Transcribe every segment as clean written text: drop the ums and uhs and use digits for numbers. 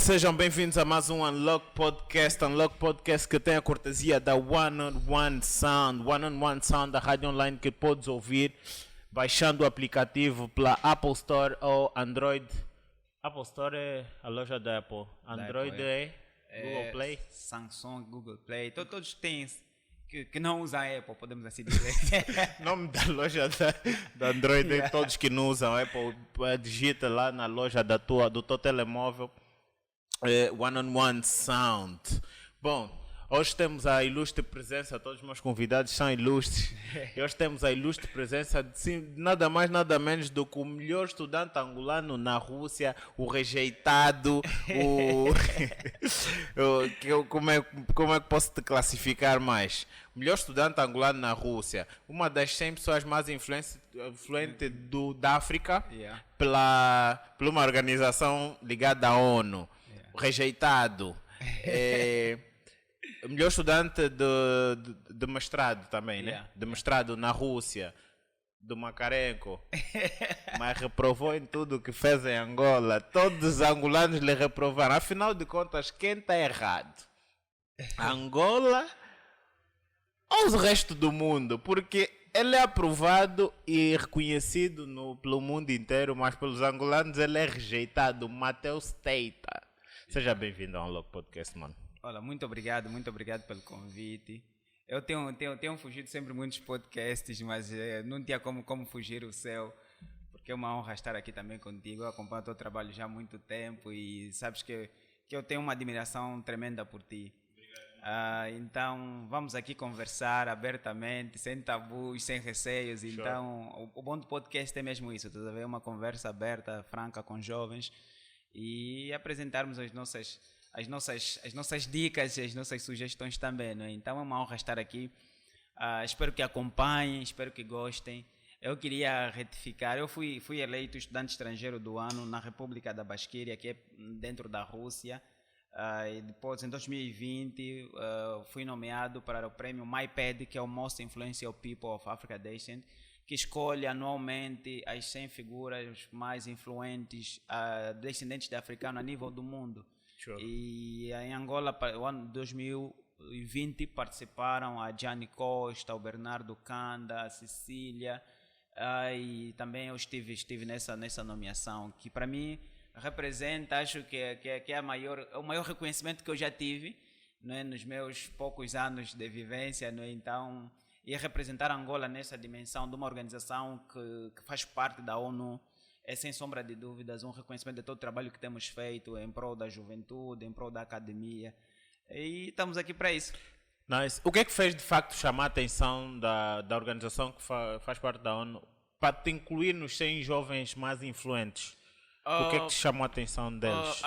Sejam bem-vindos a mais um Unlock Podcast que tem a cortesia da One on One Sound, da rádio online que podes ouvir baixando o aplicativo pela Apple Store ou Android. Apple Store é a loja da Apple, Android é Google Play, Samsung, Google Play, todos têm que não usam Apple, podemos assim dizer. nome da loja da Android é todos que não usam Apple, digita lá na loja do teu telemóvel. One on One Sound. Bom, hoje temos a ilustre presença, todos os meus convidados são ilustres. E hoje temos a ilustre presença de nada mais, nada menos do que o melhor estudante angolano na Rússia, o rejeitado, como é que posso te classificar mais? O melhor estudante angolano na Rússia, uma das 100 pessoas mais influentes da África, pela uma organização ligada à ONU. Rejeitado, melhor estudante de mestrado também, né? De mestrado na Rússia, do Macarenco, mas reprovou em tudo que fez em Angola. Todos os angolanos lhe reprovaram. Afinal de contas, quem está errado? Angola ou o resto do mundo? Porque ele é aprovado e reconhecido pelo mundo inteiro, mas pelos angolanos ele é rejeitado. Mateus Teita. Seja bem-vindo ao Unlock Podcast, mano. Olha, muito obrigado pelo convite. Eu tenho fugido sempre muitos podcasts, mas não tinha como fugir o seu, porque é uma honra estar aqui também contigo. Eu acompanho o teu trabalho já há muito tempo e sabes que eu tenho uma admiração tremenda por ti. Então, vamos aqui conversar abertamente, sem tabus, sem receios. Sure. Então, o bom do podcast é mesmo isso, tudo a ver, uma conversa aberta, franca com jovens, e apresentarmos as nossas dicas, as nossas sugestões também, não é? Então é uma honra estar aqui. Espero que acompanhem, espero que gostem. Eu queria retificar, eu fui eleito estudante estrangeiro do ano na República da Basquíria, que é dentro da Rússia. E depois, em 2020, fui nomeado para o prêmio MyPed, que é o Most Influential People of Africa Descent, que escolhe anualmente as 100 figuras mais influentes descendentes de africano a nível do mundo. Sure. E em Angola, o ano 2020, participaram a Gianni Costa, o Bernardo Kanda, a Cecília, e também eu estive nessa nomeação, que para mim representa, acho que é o maior reconhecimento que eu já tive, não é, nos meus poucos anos de vivência, não é? Então, e representar Angola nessa dimensão de uma organização que faz parte da ONU é, sem sombra de dúvidas, um reconhecimento de todo o trabalho que temos feito em prol da juventude, em prol da academia, e estamos aqui para isso. Nice. O que é que fez de facto chamar a atenção da organização que faz parte da ONU para te incluir nos 100 jovens mais influentes? O que é que te chamou a atenção deles?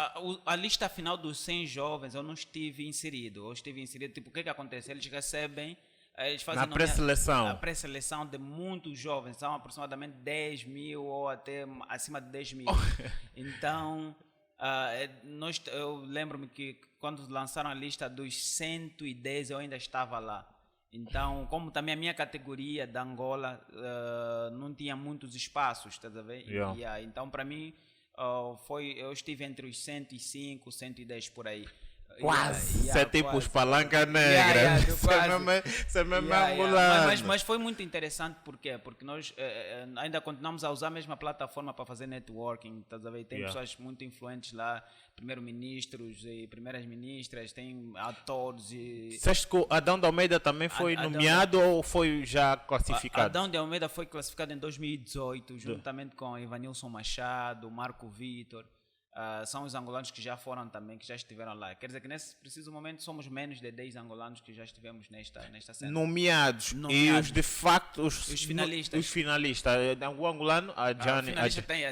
A lista final dos 100 jovens eu não estive inserido. Tipo, o que acontece? Eles recebem... Eles fazem a pré-seleção de muitos jovens, são aproximadamente 10 mil ou até acima de 10 mil. Então, eu lembro-me que quando lançaram a lista dos 110 eu ainda estava lá. Então, como também a minha categoria da Angola não tinha muitos espaços, tá a ver? Yeah. Então, para mim, eu estive entre os 105, 110 por aí. Quase, isso é tipo os palanca negra, isso é mesmo angolano. Mas foi muito interessante, porque nós ainda continuamos a usar a mesma plataforma para fazer networking, tá a ver? Tem pessoas muito influentes lá, primeiros-ministros e primeiras-ministras, tem atores e... Você acha que o Adão de Almeida também foi nomeado ou foi já classificado? Adão de Almeida foi classificado em 2018, juntamente com Ivanilson Machado, Marco Vitor. São os angolanos que já foram também, que já estiveram lá. Quer dizer que nesse preciso momento somos menos de 10 angolanos que já estivemos nesta cena. Nomeados. E os de facto, os finalistas. Os finalistas. O angolano, a Gianni.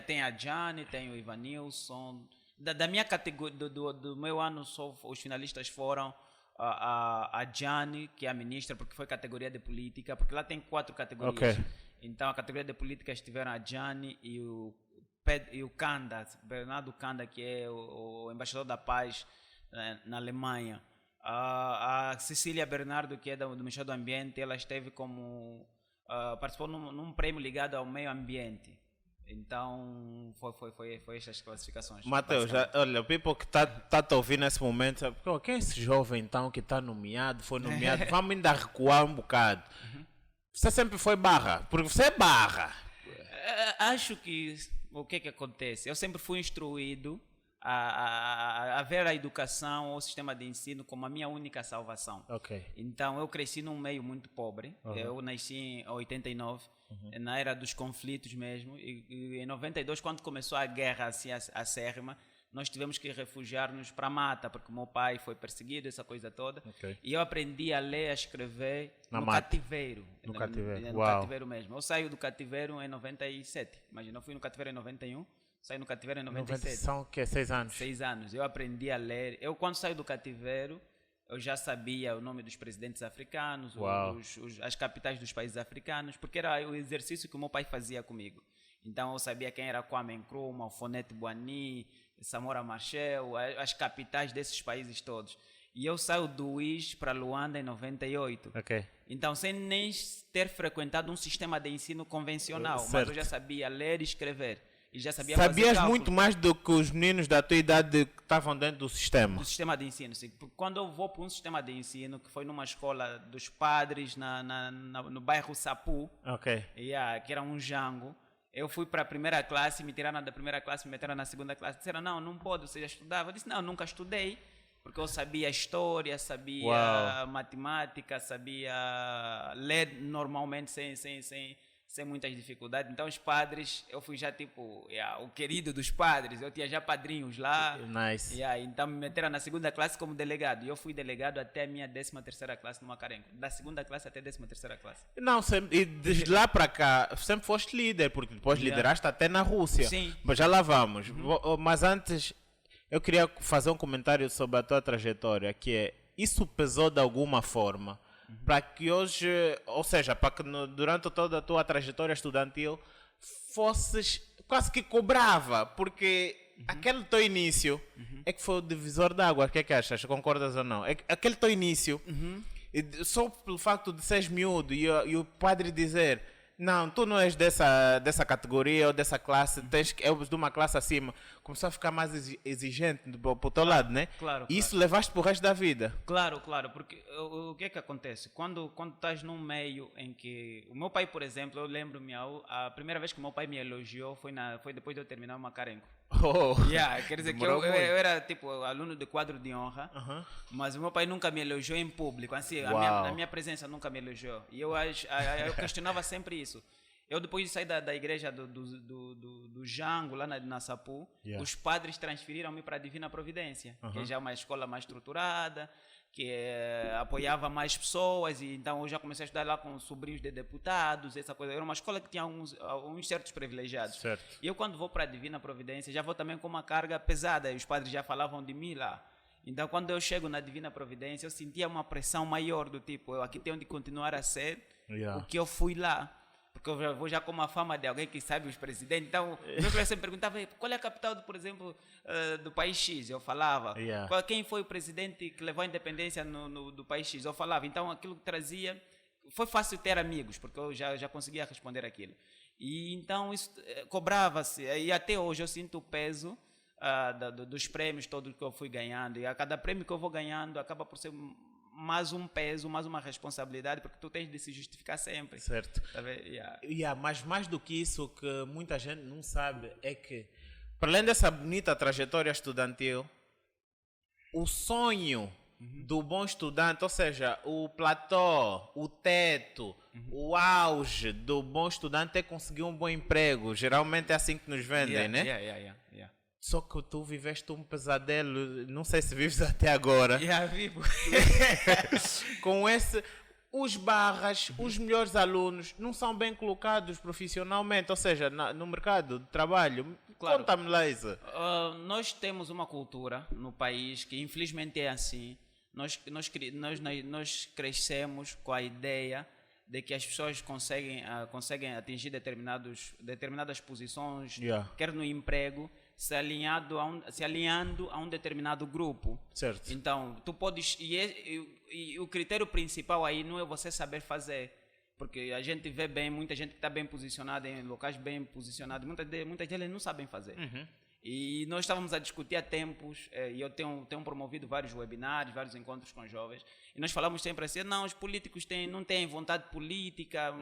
Tem a Gianni, tem o Ivanilson. Da minha categoria, do meu ano, os finalistas foram a Gianni, que é a ministra, porque foi categoria de política, porque lá tem 4 categorias. Okay. Então a categoria de política estiveram a Gianni e o Kanda, Bernardo Kanda, que é o embaixador da paz na Alemanha. A Cecília Bernardo, que é do Ministério do Ambiente, ela esteve participou num prêmio ligado ao meio ambiente. Então, foi estas classificações. Mateus, olha, o people que tá te ouvindo nesse momento, sabe, quem é esse jovem então que está nomeado, foi nomeado, vamos ainda recuar um bocado. Você sempre foi barra, porque você é barra. Acho que o que acontece? Eu sempre fui instruído a ver a educação ou o sistema de ensino como a minha única salvação. Ok. Então, eu cresci num meio muito pobre. Eu nasci em 89, na era dos conflitos mesmo. E em 92, quando começou a guerra assim, acérrima, nós tivemos que refugiar-nos para a mata, porque o meu pai foi perseguido, essa coisa toda. Okay. E eu aprendi a ler, a escrever no cativeiro. No cativeiro mesmo. Eu saio do cativeiro em 97. Imagina, eu fui no cativeiro em 91. Saí no cativeiro em 97. São o quê? 6 anos? 6 anos. Eu aprendi a ler. Eu, quando saí do cativeiro, eu já sabia o nome dos presidentes africanos, as capitais dos países africanos, porque era o exercício que o meu pai fazia comigo. Então, eu sabia quem era Kwame Nkrumah, Fonete Boigny, Samora Machel, as capitais desses países todos. E eu saio do UIS para Luanda em 98. Okay. Então, sem nem ter frequentado um sistema de ensino convencional, certo. mas eu já sabia ler e escrever. E já Sabias muito mais do que os meninos da tua idade que estavam dentro do sistema? Do sistema de ensino, sim. Quando eu vou para um sistema de ensino, que foi numa escola dos padres no bairro Sapu, que era um jango, eu fui para a primeira classe, me tiraram da primeira classe, me meteram na segunda classe. Disseram, não pode, você já estudava. Eu disse, não, nunca estudei, porque eu sabia história, sabia matemática, sabia ler normalmente sem muitas dificuldades. Então, os padres, eu fui já tipo o querido dos padres, eu tinha já padrinhos lá. Nice. Então, me meteram na segunda classe como delegado. E eu fui delegado até a minha 13ª classe no Macarenco. Da segunda classe até a 13ª classe. Não, e de lá para cá, sempre foste líder, porque depois lideraste até na Rússia. Sim. Mas já lá vamos. Mas antes, eu queria fazer um comentário sobre a tua trajetória, que é, isso pesou de alguma forma para que hoje, ou seja, para que durante toda a tua trajetória estudantil fosses quase que cobrava, porque aquele teu início é que foi o divisor d'água. O que é que achas? Concordas ou não? Aquele teu início, só pelo facto de seres miúdo e o padre dizer, não, tu não és dessa categoria ou dessa classe, és de uma classe acima, começou a ficar mais exigente para o teu lado, né? Claro. E isso levaste para o resto da vida. Claro, porque o que é que acontece? Quando estás num meio em que... O meu pai, por exemplo, eu lembro-me, a primeira vez que o meu pai me elogiou foi depois de eu terminar o Macarenco. Quer dizer que eu era tipo aluno de quadro de honra, mas o meu pai nunca me elogiou em público, assim, na minha presença nunca me elogiou. E eu questionava sempre isso. Eu, depois de sair da igreja do Jango, lá na Sapu, os padres transferiram-me para a Divina Providência, que já é uma escola mais estruturada, que apoiava mais pessoas, e então eu já comecei a estudar lá com sobrinhos de deputados, essa coisa. Era uma escola que tinha uns certos privilegiados. Certo. E eu, quando vou para a Divina Providência, já vou também com uma carga pesada, e os padres já falavam de mim lá. Então, quando eu chego na Divina Providência, eu sentia uma pressão maior, do tipo, eu aqui tenho de continuar a ser o que eu fui lá. Porque eu vou já com uma fama de alguém que sabe os presidentes. Então, meu pai sempre perguntava, qual é a capital, por exemplo, do país X? Eu falava. Quem foi o presidente que levou a independência do país X? Eu falava. Então, aquilo que trazia... Foi fácil ter amigos, porque eu já conseguia responder aquilo. E então, isso cobrava-se. E até hoje eu sinto o peso dos prêmios todos que eu fui ganhando. E a cada prêmio que eu vou ganhando, acaba por ser mais um peso, mais uma responsabilidade, porque tu tens de se justificar sempre. Certo. Tá vendo? Mas mais do que isso, que muita gente não sabe, é que, para além dessa bonita trajetória estudantil, o sonho do bom estudante, ou seja, o platô, o teto, o auge do bom estudante é conseguir um bom emprego. Geralmente é assim que nos vendem, né? Só que tu viveste um pesadelo, não sei se vives até agora. Vivo. Com os barras, os melhores alunos não são bem colocados profissionalmente, ou seja, no mercado de trabalho. Claro. Conta-me lá isso. Nós temos uma cultura no país que infelizmente é assim. Nós crescemos com a ideia de que as pessoas conseguem atingir determinadas posições, quer no emprego, se alinhando a um determinado grupo. Certo. Então, tu podes... E o critério principal aí não é você saber fazer, Porque a gente vê bem, muita gente que está bem posicionada em locais bem posicionados, muitas deles não sabem fazer. E nós estávamos a discutir há tempos, e eu tenho promovido vários webinários, vários encontros com jovens, e nós falamos sempre assim, não, os políticos não têm vontade política,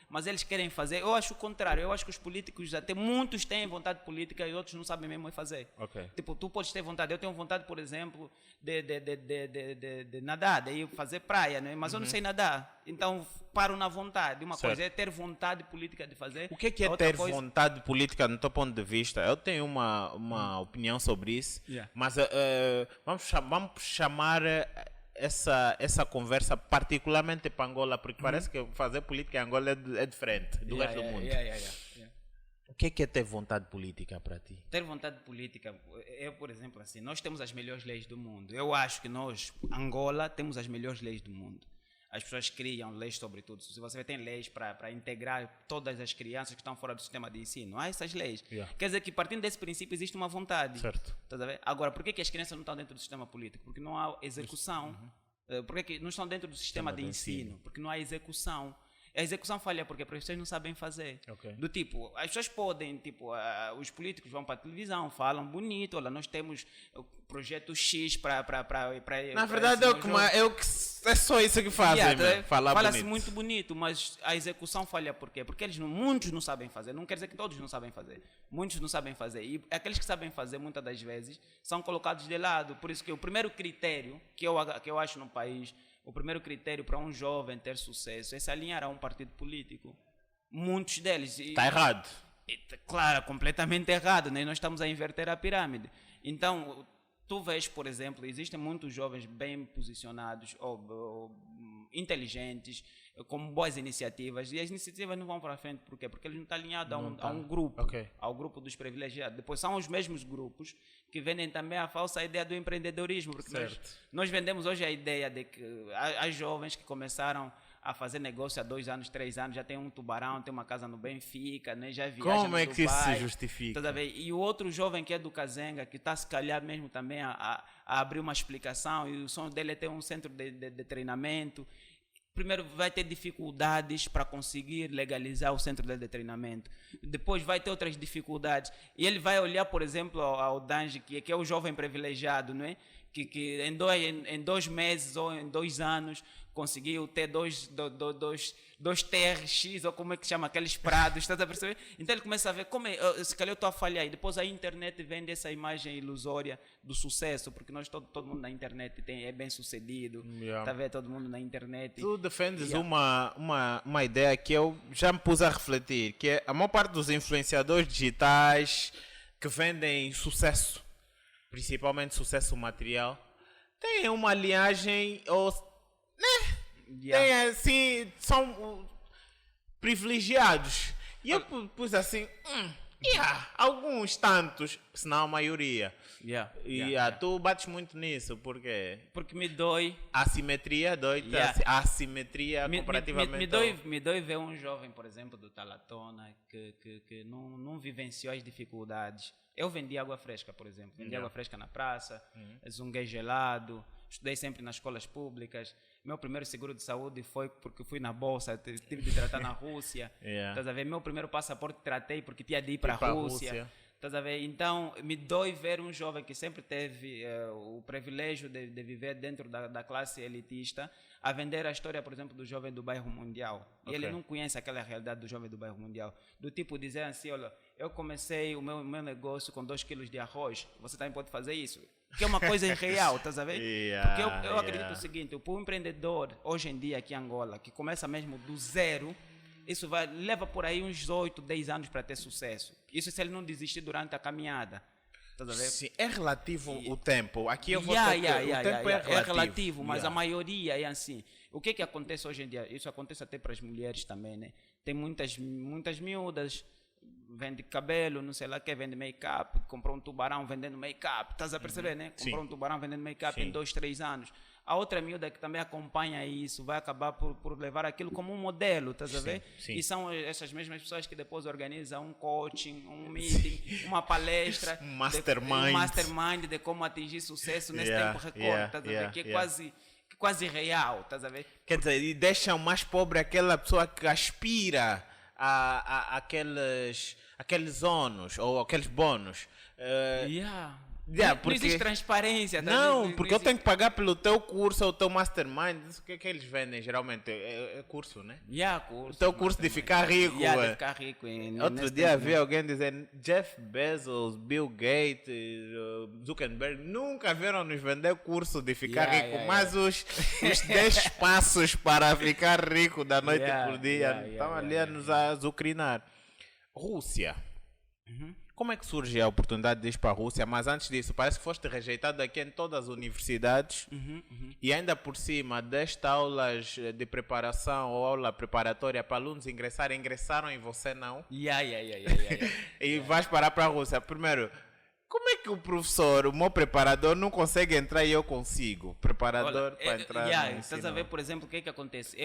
mas eles querem fazer. Eu acho o contrário, eu acho que os políticos, até muitos têm vontade política e outros não sabem mesmo fazer. Tipo, tu podes ter vontade, eu tenho vontade, por exemplo, de nadar, de ir fazer praia, né? Mas eu não sei nadar, então paro na vontade. Uma coisa é ter vontade política de fazer. O que é ter vontade política no teu ponto de vista? Eu tenho uma opinião sobre isso, mas vamos chamar essa conversa particularmente para Angola, porque parece que fazer política em Angola é diferente do resto do mundo. O que é ter vontade política para ti? Ter vontade política, por exemplo, assim, nós temos as melhores leis do mundo. Eu acho que nós, Angola, temos as melhores leis do mundo. As pessoas criam leis sobre tudo. Se você tem leis para integrar todas as crianças que estão fora do sistema de ensino, há essas leis. Quer dizer que partindo desse princípio existe uma vontade. Certo. Tá a ver? Agora, por que as crianças não estão dentro do sistema político? Porque não há execução. Por que não estão dentro do sistema de ensino? Porque não há execução. A execução falha porque as pessoas não sabem fazer. Do tipo, as pessoas podem, os políticos vão para a televisão, falam bonito, olha, nós temos o projeto X para na verdade, é só isso que fazem, fala-se muito bonito, mas a execução falha por quê? Porque muitos não sabem fazer, não quer dizer que todos não sabem fazer, muitos não sabem fazer, e aqueles que sabem fazer, muitas das vezes, são colocados de lado. Por isso que o primeiro critério que eu acho no país, o primeiro critério para um jovem ter sucesso é se alinhar a um partido político. Muitos deles... Está errado. Claro, completamente errado, né? Nós estamos a inverter a pirâmide. Então, tu vês, por exemplo, existem muitos jovens bem posicionados ou inteligentes, com boas iniciativas, e as iniciativas não vão para frente. Por quê? Porque eles não estão alinhados a um grupo, ao grupo dos privilegiados. Depois são os mesmos grupos que vendem também a falsa ideia do empreendedorismo, porque nós vendemos hoje a ideia de que há jovens que começaram a fazer negócio há 2 anos, 3 anos, já tem um tubarão, tem uma casa no Benfica, né? Já viaja Como é que isso se justifica? Tá, e o outro jovem que é do Kazenga, que está se calhar mesmo também a abrir uma explicação, e o sonho dele é ter um centro de treinamento. Primeiro vai ter dificuldades para conseguir legalizar o centro de treinamento. Depois vai ter outras dificuldades. E ele vai olhar, por exemplo, ao Danji, que é o jovem privilegiado, não é? Que em 2 meses ou em 2 anos conseguiu ter dois TRX, ou como é que chama, aqueles prados, estás a perceber? Então ele começa a ver, se calhar eu estou a falhar, e depois a internet vende essa imagem ilusória do sucesso, porque todo mundo na internet é bem sucedido, está a ver, todo mundo na internet. Tu defendes uma ideia que eu já me pus a refletir, que é a maior parte dos influenciadores digitais que vendem sucesso, principalmente sucesso material, tem uma linhagem, tem assim, são privilegiados. E eu pus assim, alguns tantos, se não a maioria. Tu bates muito nisso, por quê? Porque me dói. Assimetria, assimetria comparativamente. Me dói ver um jovem, por exemplo, do Talatona, que não vivenciou as dificuldades. Eu vendi água fresca, por exemplo. Vendi água fresca na praça, zunguei gelado, estudei sempre nas escolas públicas. Meu primeiro seguro de saúde foi porque fui na bolsa, tive de tratar na Rússia. Estás a ver? Meu primeiro passaporte tratei porque tinha de ir para a Rússia. Estás a ver? Então, me dói ver um jovem que sempre teve o privilégio de viver dentro da classe elitista a vender a história, por exemplo, do jovem do bairro Mundial. E ele não conhece aquela realidade do jovem do bairro Mundial. Do tipo dizer assim, olha, eu comecei o meu negócio com 2 quilos de arroz, você também pode fazer isso. Que é uma coisa irreal, estás a ver? Porque eu acredito o seguinte, o empreendedor, hoje em dia aqui em Angola, que começa mesmo do zero, isso leva por aí uns 8, 10 anos para ter sucesso. Isso se ele não desistir durante a caminhada. Estás a ver? Sim, é relativo o tempo. Aqui eu vou o tempo é relativo, mas a maioria é assim. O que acontece hoje em dia? Isso acontece até para as mulheres também, né? Tem muitas miúdas, vende cabelo, não sei lá o que, vende make-up, comprou um tubarão vendendo make-up, estás a perceber, né? Comprou um tubarão vendendo make-up em 2, 3 anos. A outra miúda que também acompanha isso vai acabar por levar aquilo como um modelo, estás a ver? E são essas mesmas pessoas que depois organizam um coaching, um meeting, uma palestra, um mastermind de como atingir sucesso nesse tempo recorde, estás a ver? Que quase real, estás a ver? Quer dizer, e deixam mais pobre aquela pessoa que aspira aqueles ônus ou aqueles bônus. Não existe transparência. Não, porque eu tenho que pagar pelo teu curso ou teu mastermind. O que é que eles vendem geralmente? É curso, né? Curso. O teu curso de ficar rico. De ficar rico. Outro dia vi alguém dizer Jeff Bezos, Bill Gates, Zuckerberg nunca vieram nos vender curso de ficar rico, mas os 10 passos para ficar rico da noite por dia estão ali a nos azucrinar. Rússia. Como é que surge a oportunidade de ir para a Rússia? Mas antes disso, parece que foste rejeitado aqui em todas as universidades e ainda por cima deste aulas de preparação ou aula preparatória para alunos ingressaram e você não. E vais parar para a Rússia. Primeiro, como é que o professor, o meu preparador, não consegue entrar e eu consigo? Preparador para entrar no ensino. Estás a ver, por exemplo, o que é que acontece?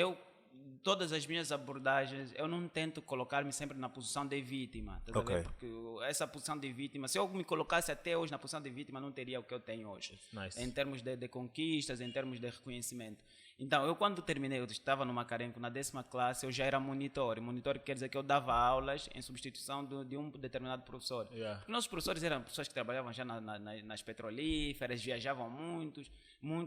Todas as minhas abordagens, eu não tento colocar-me sempre na posição de vítima, tá a ver? Porque essa posição de vítima, se eu me colocasse até hoje na posição de vítima, não teria o que eu tenho hoje, em termos de conquistas, em termos de reconhecimento. Então, eu quando terminei, eu estava no Macarenco, na 10ª classe, eu já era monitor. Monitor quer dizer que eu dava aulas em substituição de um determinado professor. Porque nossos professores eram pessoas que trabalhavam já nas petrolíferas, viajavam muito.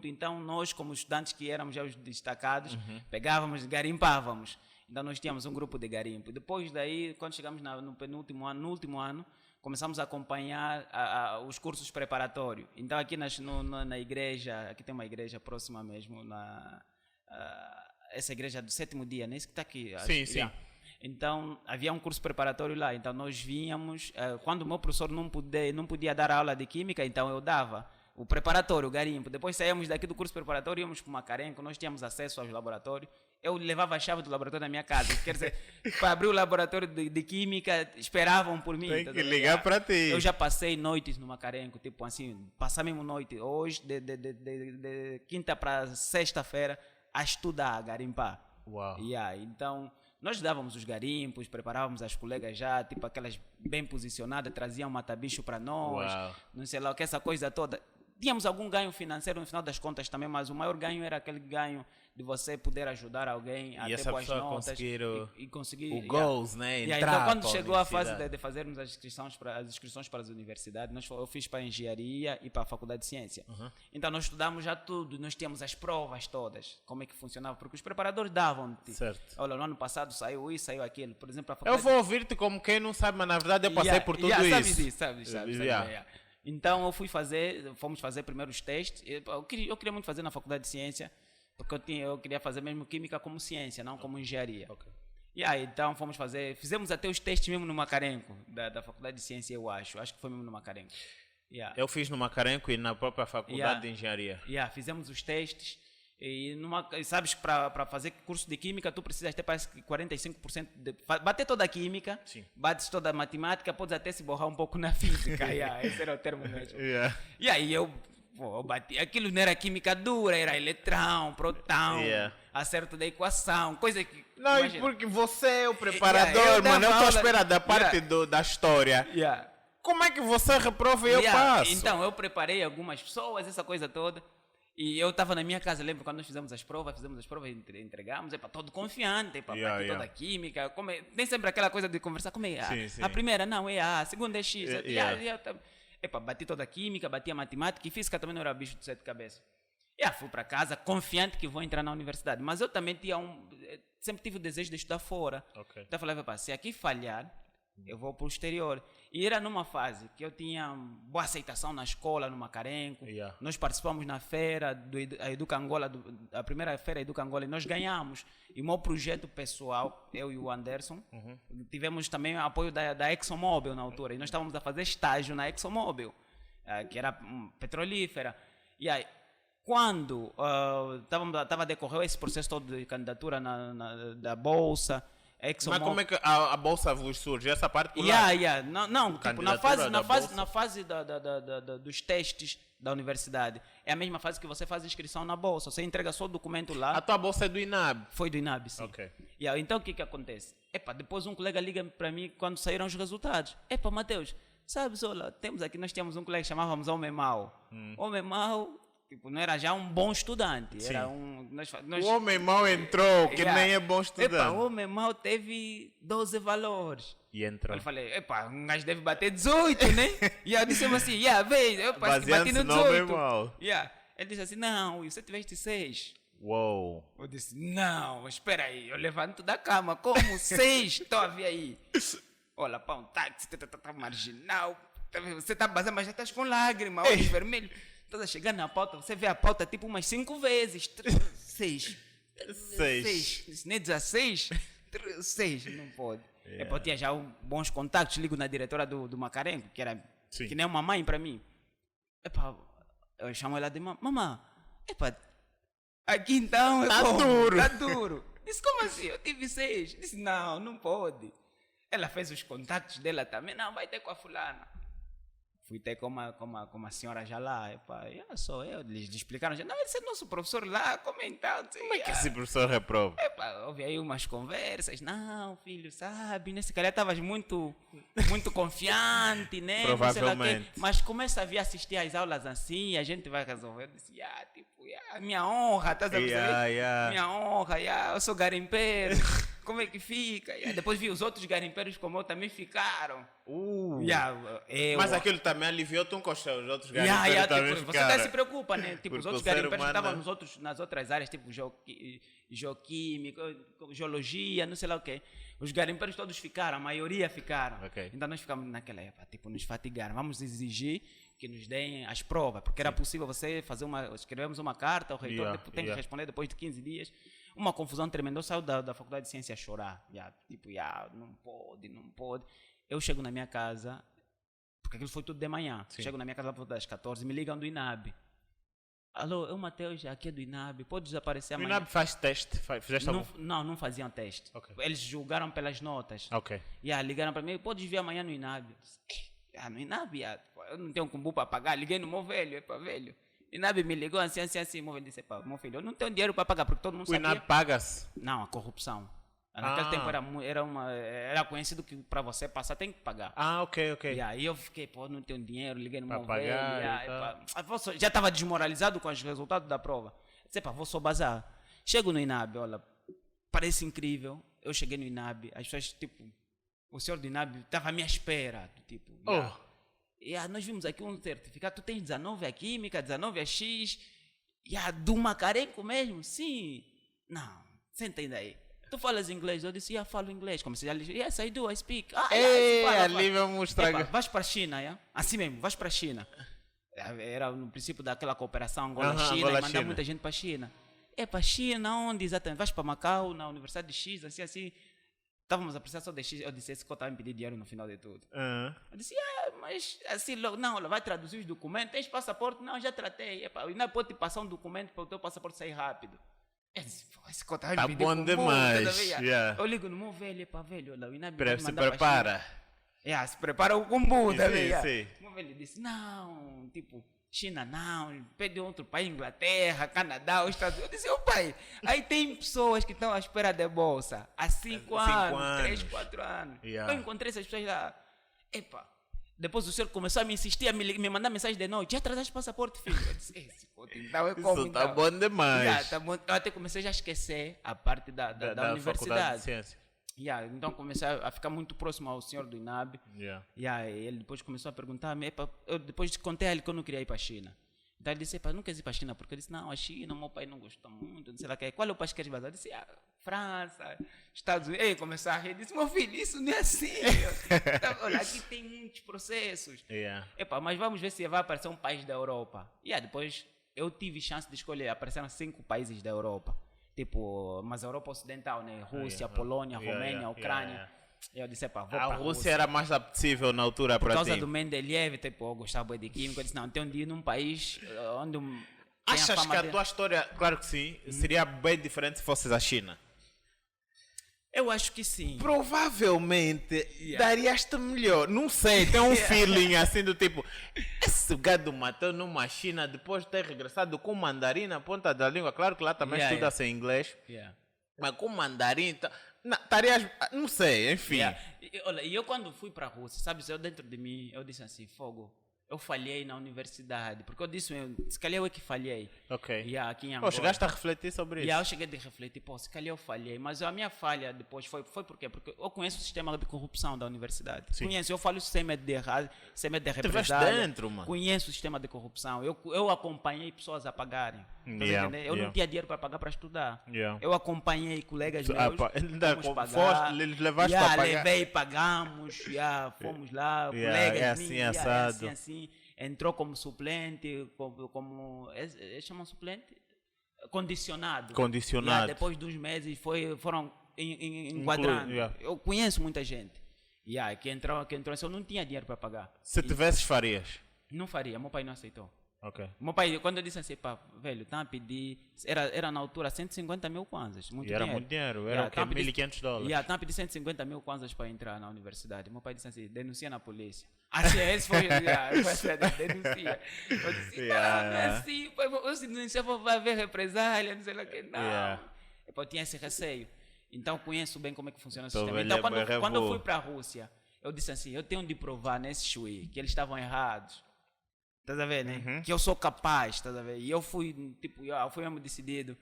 Então, nós, como estudantes que éramos já os destacados, pegávamos, garimpávamos. Então, nós tínhamos um grupo de garimpo. Depois daí, quando chegamos no último ano, começamos a acompanhar os cursos preparatórios. Então, aqui na igreja, aqui tem uma igreja próxima mesmo, essa igreja do 7º dia, nem que está aqui. Sim. Então, havia um curso preparatório lá. Então, nós vínhamos, quando o meu professor não podia dar aula de química, então eu dava o preparatório, o garimpo. Depois saíamos daqui do curso preparatório, íamos para o Macarenco, nós tínhamos acesso aos laboratórios. Eu levava a chave do laboratório na minha casa. Quer dizer, para abrir o laboratório de química, esperavam por mim. Tem que ligar para ti. Eu já passei noites no Macarenco, tipo assim, passar mesmo noite. Hoje, de quinta para sexta-feira, a estudar, a garimpar. Uau. Então, nós dávamos os garimpos, preparávamos as colegas já, tipo aquelas bem posicionadas, traziam matabicho para nós, não sei lá o que, essa coisa toda. Tínhamos algum ganho financeiro no final das contas também, mas o maior ganho era aquele ganho de você poder ajudar alguém a ter boas notas e conseguir o goals, né? Então, quando chegou a fase de fazermos as inscrições para as universidades, eu fiz para a engenharia e para a faculdade de ciência. Então, nós estudamos já tudo, nós tínhamos as provas todas, como é que funcionava, porque os preparadores davam. Olha, no ano passado saiu isso, saiu aquilo. Por exemplo, a faculdade... Eu vou ouvir-te como quem não sabe, mas na verdade eu passei por tudo isso. Sabes. Então, fomos fazer primeiro os testes. Eu queria muito fazer na faculdade de ciência, porque eu queria fazer mesmo química como ciência, não como engenharia. Então fizemos até os testes mesmo no Macarenco, da faculdade de ciência, eu acho que foi mesmo no Macarenco. Eu fiz no Macarenco e na própria faculdade de engenharia. Fizemos os testes. E sabes que para fazer curso de química tu precisas ter parece que 45% bater toda a química, bates toda a matemática, podes até se borrar um pouco na física. Esse era o termo mesmo. E aí eu bati, aquilo não era química dura, era eletrão, protão, acerto da equação, coisa que... Não, imagina. Porque você é o preparador, mano, eu estou à espera da parte da história. Como é que você reprova e eu passo? Então, eu preparei algumas pessoas, essa coisa toda. E eu estava na minha casa, lembro quando nós fizemos as provas e entregamos, todo confiante, toda a química. Tem sempre aquela coisa de conversar, como é a primeira não é A, a segunda é X. Bati toda a química, bati a matemática e física também não era bicho de 7 cabeças. Fui para casa confiante que vou entrar na universidade, mas eu também sempre tive o desejo de estudar fora. Então eu falei, se aqui falhar, eu vou para o exterior. E era numa fase que eu tinha boa aceitação na escola, no Macarenco. Nós participamos na feira, a Educa Angola, a primeira feira Educa Angola, e nós ganhamos. E o meu projeto pessoal, eu e o Anderson, tivemos também o apoio da ExxonMobil na altura. E nós estávamos a fazer estágio na ExxonMobil, que era petrolífera. E aí, quando estava a decorrer esse processo todo de candidatura da Bolsa, mas como é que a bolsa vos surge? Essa particular? Não, tipo, na fase dos testes da universidade. É a mesma fase que você faz inscrição na bolsa. Você entrega só o documento lá. A tua bolsa é do INAB? Foi do INAB, sim. Então o que acontece? Depois um colega liga para mim quando saíram os resultados. Mateus, sabes, olha, nós tínhamos um colega que chamávamos Homem Mau. Homem Mau tipo, não era já um bom estudante. Sim. Era O homem mau entrou, que Yeah. nem é bom estudante. Epa, o homem mau teve 12 valores. E entrou. Eu falei, epa, um gajo deve bater 18, né? E eu disse assim, veio, eu bati Baseando-se no no homem 18. mau. Ele disse assim, não, você tiveste 6. Uou. Eu disse, não, espera aí, eu levanto da cama, como 6? Estou a ver aí. Olha, pá, um táxi, tá marginal, você tá basando, mas já estás com lágrimas, olhos vermelhos. Estás a chegar na pauta, você vê a pauta tipo umas 5 vezes. 6. 6. Nem 16? 6, não pode. Eu tinha já bons contatos, ligo na diretora do Macarenco, que era Sim. que nem uma mãe para mim. Eu chamo ela de mamã. Aqui então Tá como? duro. Tá duro. Disse, como assim? Eu tive 6. Disse, não pode. Ela fez os contatos dela também. Não, vai ter com a fulana. Fui ter com uma senhora já lá. Sou eu. Eles explicaram. Não, esse é nosso professor lá. Como então? Como é que esse professor reprova? Houve aí umas conversas. Não, filho, sabe? Nesse calhar estavas muito confiante, né? Provavelmente. Mas começa a vir assistir às aulas assim e a gente vai resolver. Eu disse, minha honra, estás a perceber? Minha honra, eu sou garimpeiro. Como é que fica? Depois vi os outros garimpeiros como eu também ficaram. Mas aquilo também aliviou-te com os outros garimpeiros também tipo, ficaram. você até se preocupa, né? Tipo, os outros garimpeiros que estavam humano... nas outras áreas, tipo geoquímica, geologia, não sei lá o quê. Os garimpeiros todos ficaram, a maioria ficaram. Okay. Então nós ficamos naquela época, tipo, nos fatigaram. Vamos exigir que nos deem as provas, porque era possível você escrevemos uma carta, o reitor tem que responder depois de 15 dias. Uma confusão tremenda. Eu saio da faculdade de ciência a chorar. Não pode. Eu chego na minha casa, porque aquilo foi tudo de manhã. Sim. Chego na minha casa por volta das 14, me ligam do INAB. Alô, eu Mateus, aqui é do INAB, pode desaparecer amanhã? O INAB faz teste? Não faziam teste. Okay. Eles julgaram pelas notas. Ok. Ligaram para mim, pode vir amanhã no INAB. No INAB, eu não tenho combo para pagar. Liguei no meu velho, velho. O INAB me ligou assim, meu velho disse, meu filho, eu não tenho dinheiro para pagar, porque todo mundo sabia. O INAB paga-se? Não, a corrupção. Naquele tempo era conhecido que para você passar tem que pagar. Ok. E aí eu fiquei, não tenho dinheiro, liguei no meu velho. Já estava desmoralizado com os resultados da prova. Disse, vou só bazar. Chego no INAB, olha, parece incrível. Eu cheguei no INAB, as pessoas, tipo, o senhor do INAB estava à minha espera. Tipo, nós vimos aqui um certificado, tu tens 19 a Química, 19 a X, do Macarenco mesmo? Sim. Não, você entende aí. Tu falas inglês? Eu disse, falo inglês. Comecei a dizer, yes, I do, I speak. Ali vamos mostrar. Vais para a China, Assim mesmo, vais para a China. Era no princípio daquela cooperação Angola-China, e mandar muita gente para a China. Para a China, onde exatamente? Vais para Macau, na Universidade de X, assim. Estávamos a precisar só de X. Eu disse, esse que estava a me pedir dinheiro no final de tudo. Eu disse, mas assim, não, vai traduzir os documentos. Tens passaporte? Não, já tratei. Não pode te passar um documento para o teu passaporte sair rápido. Esse cota tá bom demais. Eu ligo no meu velho, velho, olha, o INAB se prepara. Se prepara o combo, tá vendo? Sim. O meu velho disse, não, tipo, China não, pede outro país, Inglaterra, Canadá, os Estados Unidos. Eu disse, pai, aí tem pessoas que estão à espera de bolsa há 5 anos, 3, 4 anos. Eu encontrei essas pessoas lá. Depois o senhor começou a me insistir, a me mandar mensagem de noite. Já trazeste passaporte, filho? Eu disse, então é como? Isso tá bom demais. Tá bom. Eu até comecei já a esquecer a parte da universidade. De ciência. Então comecei a ficar muito próximo ao senhor do INAB. Ele depois começou a perguntar-me. Eu depois contei a ele que eu não queria ir para a China. Então ele disse, não queres ir para a China? Porque eu disse, não, a China, meu pai não gosta muito, não sei lá. Qual é o país que queres vazar? Eu disse, França, Estados Unidos. Ele começou a rir, disse, meu filho, isso não é assim. Olha, aqui tem muitos processos. Mas vamos ver se vai aparecer um país da Europa. Depois eu tive chance de escolher, apareceram 5 países da Europa. Tipo, mas a Europa Ocidental, né? Rússia, Polônia, Romênia, Ucrânia. Eu disse, vou para a Rússia era mais apetecível na altura para ti. Por causa do Mendeleev, eu gostava de química. Eu disse, não, tenho de ir num país onde... Achas que a tua história, claro que sim, seria bem diferente se fosses a China? Eu acho que sim. Provavelmente darias-te melhor. Não sei, tem um feeling assim do tipo, esse gado matou numa China depois de ter regressado com mandarim na ponta da língua. Claro que lá também estuda-se em inglês. Mas com mandarim, estarias, não sei, enfim. Olha, e eu quando fui para a Rússia, sabes, eu dentro de mim, eu disse assim, fogo, eu falhei na universidade. Porque eu disse, se calhar eu é que falhei. Ok. Yeah, aqui em Angola. Chegaste a refletir sobre isso? Eu cheguei a refletir, se calhar eu falhei. Mas a minha falha depois foi por quê? Porque eu conheço o sistema de corrupção da universidade. Sim. Conheço, eu falo sem medo de errar, sem medo de Tiveste represália. dentro, mano. Conheço o sistema de corrupção. Eu acompanhei pessoas a pagarem. Eu não tinha dinheiro para pagar para estudar. Eu acompanhei colegas meus. Eles levaste para pagar? Levei, pagamos, fomos lá, colegas minhas, assim. Entrou como suplente, como chamam suplente? Condicionado. Depois de uns meses foram enquadrando. Eu conheço muita gente. Que entrou, eu não tinha dinheiro para pagar. Se tivesses, farias? Não faria, meu pai não aceitou. Okay. Meu pai, quando eu disse assim, pá, velho, tá a pedir, era na altura 150 mil kwanzas, muito dinheiro. Era muito dinheiro, era $1.500. Estava a pedir 150 mil kwanzas para entrar na universidade. Meu pai disse assim, denuncia na polícia. Assim, esse foi denuncia. Eu disse, não é assim, se denunciar vai haver represália, não sei lá o que, não. Eu tinha esse receio. Então, conheço bem como é que funciona o sistema. Então, quando eu fui para a Rússia, eu disse assim, eu tenho de provar nesse chui que eles estavam errados. Estás a ver, né? Uhum. Que eu sou capaz, estás a ver? E eu fui, eu fui mesmo decidido.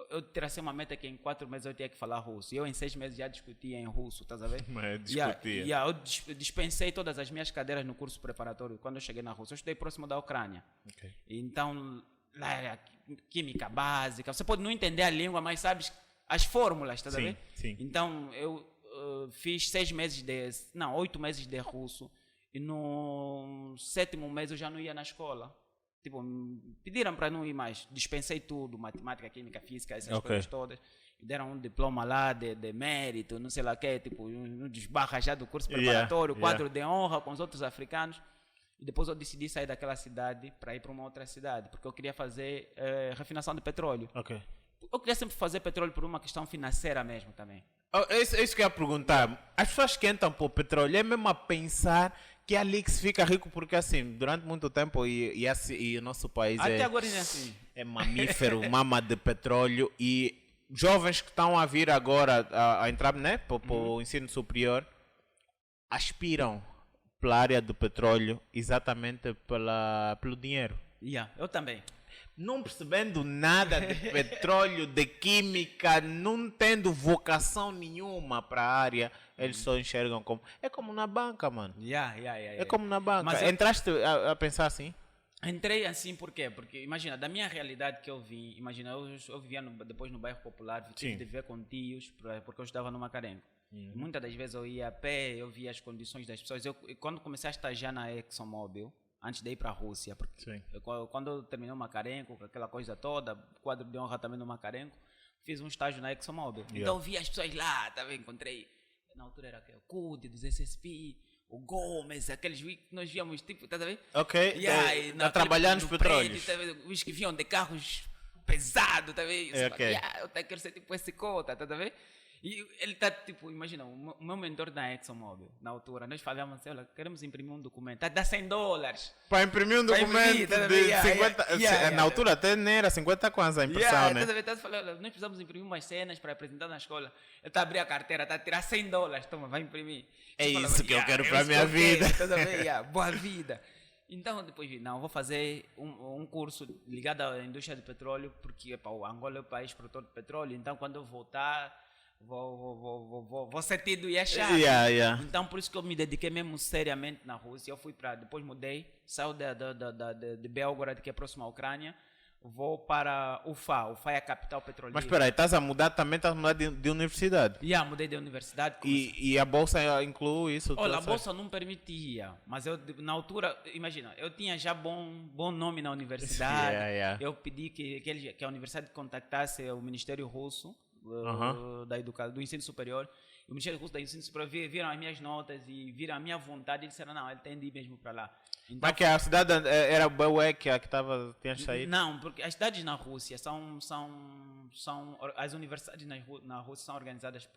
Eu tracei uma meta que em 4 meses eu tinha que falar russo. E eu em 6 meses já discutia em russo, estás a ver? Mas discutia. Eu dispensei todas as minhas cadeiras no curso preparatório quando eu cheguei na Rússia. Eu estudei próximo da Ucrânia. Okay. Então, lá era química básica. Você pode não entender a língua, mas sabes as fórmulas, estás a ver? Sim. Então, eu fiz 8 meses de russo. E no 7º mês eu já não ia na escola. Tipo, pediram para não ir mais. Dispensei tudo, matemática, química, física, essas coisas todas. Me deram um diploma lá de mérito, não sei lá o que, tipo, um desbarra já do curso preparatório, quadro de honra com os outros africanos. E depois eu decidi sair daquela cidade para ir para uma outra cidade, porque eu queria fazer refinação de petróleo. Okay. Eu queria sempre fazer petróleo por uma questão financeira mesmo também. É isso que eu ia perguntar. As pessoas que entram por petróleo é mesmo a pensar que é ali que se fica rico, porque assim, durante muito tempo e o nosso país até agora é assim. É mamífero, mama de petróleo, e jovens que estão a vir agora a entrar, né, para o ensino superior aspiram pela área do petróleo exatamente pelo dinheiro. Eu também. Não percebendo nada de petróleo, de química, não tendo vocação nenhuma para a área, eles só enxergam como... É como na banca, mano. É como na banca. Mas entraste a pensar assim? Entrei assim por quê? Porque, imagina, da minha realidade que eu vim, imagina, eu vivia depois no bairro Popular, tive de viver com tios, porque eu estudava no Macarenco. Muitas das vezes eu ia a pé, eu via as condições das pessoas. Quando comecei a estagiar na ExxonMobil, antes de ir para a Rússia, porque quando eu terminei o Macarenco, aquela coisa toda, quadro de honra também no Macarenco, fiz um estágio na ExxonMobil. Então eu vi as pessoas lá, encontrei, na altura era o Cude, dos SSP, o Gomes, aqueles que nós víamos, tipo, tá vendo? Ok, a trabalhar nos petróleos. Os que vinham de carros pesados, tá vendo? Eu quero ser tipo esse cota, tá vendo? E ele tá, tipo, imagina, o meu mentor da ExxonMobil, na altura, nós falávamos assim, olha, queremos imprimir um documento, dá $100. Para imprimir um documento de 50, na altura até nem era 50 kwanzas a impressão, né? Nós precisamos imprimir umas cenas para apresentar na escola. Eu tá abrir a carteira, tá a tirar $100, toma, vai imprimir. É isso que eu quero para a minha vida. Boa vida. Então, depois, não, vou fazer um curso ligado à indústria de petróleo, porque o Angola é o país produtor de petróleo, então quando eu voltar... Vou ser tido e achar. Então, por isso que eu me dediquei mesmo seriamente na Rússia. Eu fui depois mudei, saio de Belgorod, que é próximo à Ucrânia, vou para Ufa. Ufa é a capital petrolífera. Mas espera aí, estás a mudar de universidade? Mudei de universidade. E a bolsa inclui isso? Olha, a bolsa não permitia, mas eu, na altura, imagina, eu tinha já bom nome na universidade. Eu pedi que a universidade contactasse o Ministério Russo, do ensino superior. O Ministério Russo do ensino superior viram as minhas notas e viram a minha vontade e disseram, não, ele tem de ir mesmo para lá. Então, mas que a cidade era Belwek que tinha saído? Não, porque as cidades na Rússia as universidades na Rússia são organizadas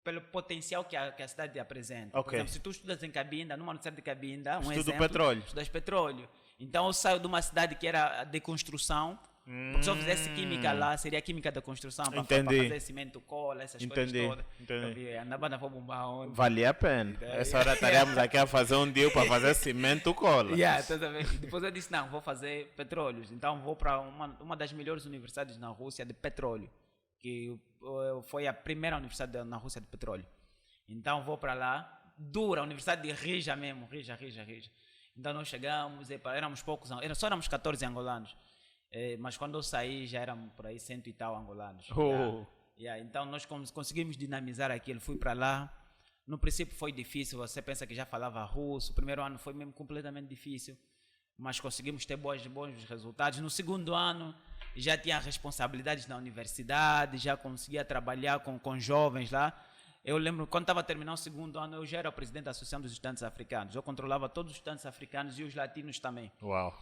pelo potencial que a cidade apresenta. Por exemplo, se tu estudas em Cabinda, numa universidade de Cabinda, estudas petróleo. Então eu saio de uma cidade que era de construção, Porque se eu fizesse química lá, seria química da construção, para fazer cimento, cola, essas coisas todas. Andava na bombar onde. Valia a pena. Essa hora estaríamos aqui a fazer um deal para fazer cimento, cola. Depois eu disse, não, vou fazer petróleos. Então vou para uma das melhores universidades na Rússia de petróleo, que foi a primeira universidade na Rússia de petróleo. Então vou para lá, dura, a universidade de Rija mesmo, Rija. Então nós chegamos, éramos poucos, só éramos 14 angolanos. Mas quando eu saí já eram por aí 100 e tal angolanos. Então nós conseguimos dinamizar aquilo. Fui para lá. No princípio foi difícil. Você pensa que já falava russo. O primeiro ano foi mesmo completamente difícil. Mas conseguimos ter bons resultados. No segundo ano já tinha responsabilidades na universidade. Já conseguia trabalhar com jovens lá. Eu lembro, quando estava terminando o segundo ano, eu já era o presidente da Associação dos Estudantes Africanos. Eu controlava todos os estudantes africanos e os latinos também. Uau!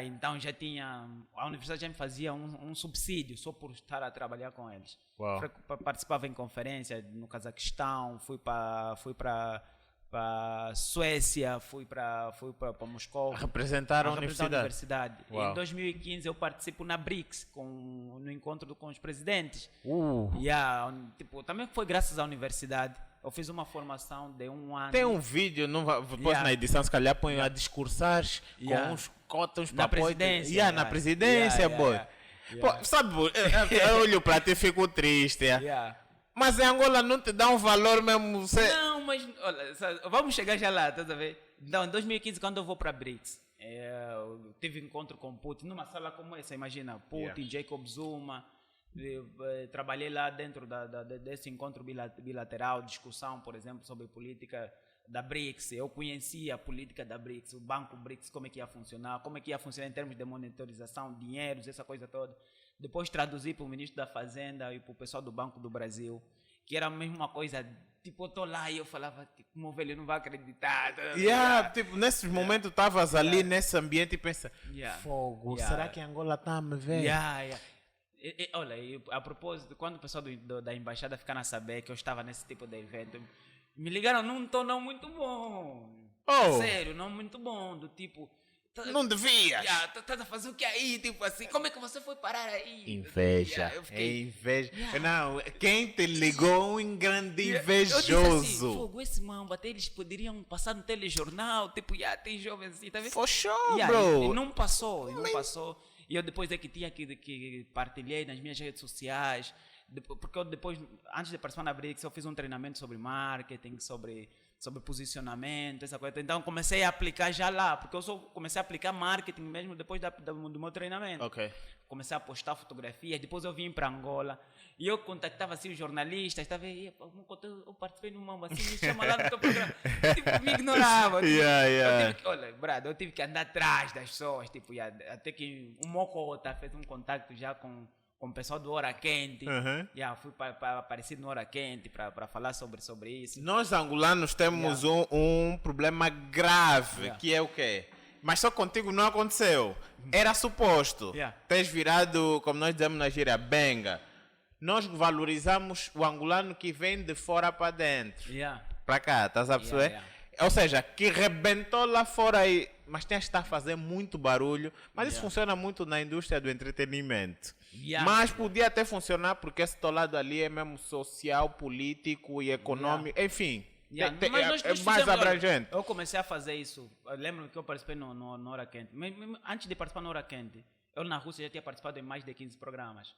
Então já tinha... A universidade já me fazia um subsídio só por estar a trabalhar com eles. Uau! Participava em conferências no Cazaquistão, fui para Suécia, fui para Moscou. Representar a universidade. Em 2015 eu participo na BRICS, no encontro com os presidentes. Também foi graças à universidade. Eu fiz uma formação de 1 ano. Tem um vídeo, depois na edição se calhar põe a discursar com uns cotas para presidência. Na presidência, boy. Sabe, eu olho para ti e fico triste. Mas em Angola não te dá um valor mesmo. Não, mas olha, vamos chegar já lá, tá vendo? Então, em 2015, quando eu vou para a BRICS, eu tive encontro com Putin, numa sala como essa, imagina, Putin, Jacob Zuma. Trabalhei lá dentro desse encontro bilateral, discussão, por exemplo, sobre política da BRICS. Eu conhecia a política da BRICS, o banco BRICS, como é que ia funcionar em termos de monitorização, dinheiros, essa coisa toda. Depois traduzi para o ministro da Fazenda e para o pessoal do Banco do Brasil, que era a mesma coisa. Tipo, eu estou lá e eu falava, tipo, meu velho não vai acreditar. Tipo, nesses momentos estavas ali nesse ambiente e pensa, fogo, será que Angola está a me ver? Olha, a propósito, quando o pessoal da embaixada ficaram a saber que eu estava nesse tipo de evento, me ligaram num tom não muito bom. Sério, não muito bom, do tipo... Não devias! Estás a fazer o que aí? Tipo assim, como é que você foi parar aí? Inveja. Inveja. Não, quem te ligou um grande invejoso. Eu disse assim, fogo, esse mambo, até eles poderiam passar no telejornal, tipo, tem jovens assim, tá vendo? For sure, bro. E não passou. E eu depois é que tinha que partilhei nas minhas redes sociais, porque eu depois, antes de participar na BRICS, eu fiz um treinamento sobre marketing, sobre posicionamento, essa coisa. Então comecei a aplicar já lá, porque eu só comecei a aplicar marketing mesmo depois do meu treinamento. Comecei a postar fotografias, depois eu vim para Angola e eu contactava assim os jornalistas, eu participei num mambo assim, me chama lá no teu programa, tipo, me ignorava. Eu tive que andar atrás das pessoas, tipo, até que um Mocota fez um contato já com o pessoal do Hora Quente. Fui para aparecer no Hora Quente para falar sobre isso. Nós angolanos temos um problema grave, que é o quê? Mas só contigo não aconteceu. Era suposto. Tens virado, como nós dizemos na gíria, benga. Nós valorizamos o angolano que vem de fora para dentro. Para cá, estás a perceber? Ou seja, que rebentou lá fora aí, mas tem que estar a fazer muito barulho. Mas isso funciona muito na indústria do entretenimento. Mas podia até funcionar porque esse teu lado ali é mesmo social, político e econômico, enfim. Mas é mais abrangente. Eu comecei a fazer isso. Eu lembro que eu participei no Hora Quente. Antes de participar no Hora Quente, eu na Rússia já tinha participado em mais de 15 programas.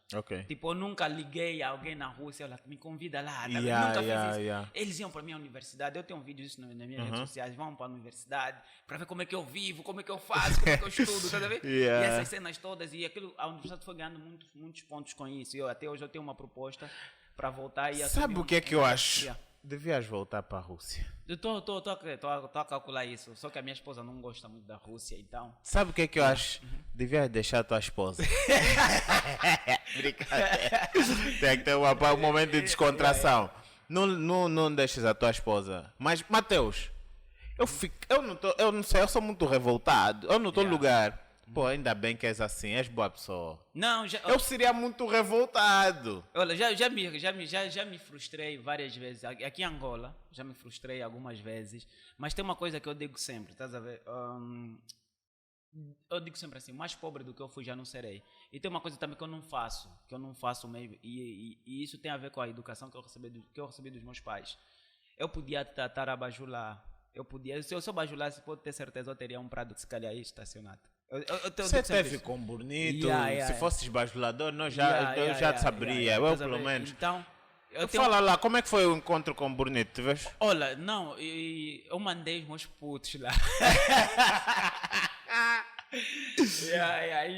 Tipo, eu nunca liguei a alguém na Rússia, me convida lá. Nunca fiz isso. Eles iam para a minha universidade, eu tenho um vídeo disso nas minhas redes sociais, vão para a universidade para ver como é que eu vivo, como é que eu faço, como é que eu estudo, tá vendo? E essas cenas todas, e a universidade foi ganhando muitos pontos com isso. E até hoje eu tenho uma proposta para voltar e sabe o que é que eu acho? Devias voltar para a Rússia. Estou a calcular isso. Só que a minha esposa não gosta muito da Rússia, então... Sabe o que é que eu acho? Devias deixar a tua esposa. Brincadeira. Tem que ter um momento de descontração. Não deixes a tua esposa. Mas, Mateus, eu não sei, eu sou muito revoltado. Eu não estou no lugar. Pô, ainda bem que és assim, és boa pessoa. Não, eu seria muito revoltado. Olha, já me frustrei várias vezes. Aqui em Angola, já me frustrei algumas vezes. Mas tem uma coisa que eu digo sempre, estás a ver? eu digo sempre assim, mais pobre do que eu fui já não serei. E tem uma coisa também que eu não faço mesmo, e isso tem a ver com a educação que eu recebi dos meus pais. Eu podia estar a bajular, se eu bajulasse, pode ter certeza, eu teria um prado de se calhar aí estacionado. Você teve com bonito, se fosses bajulador, eu já te saberia, eu pelo menos. Então, fala lá, como é que foi o encontro com o bonito, tu vês? Olha, não, eu mandei os meus putos lá.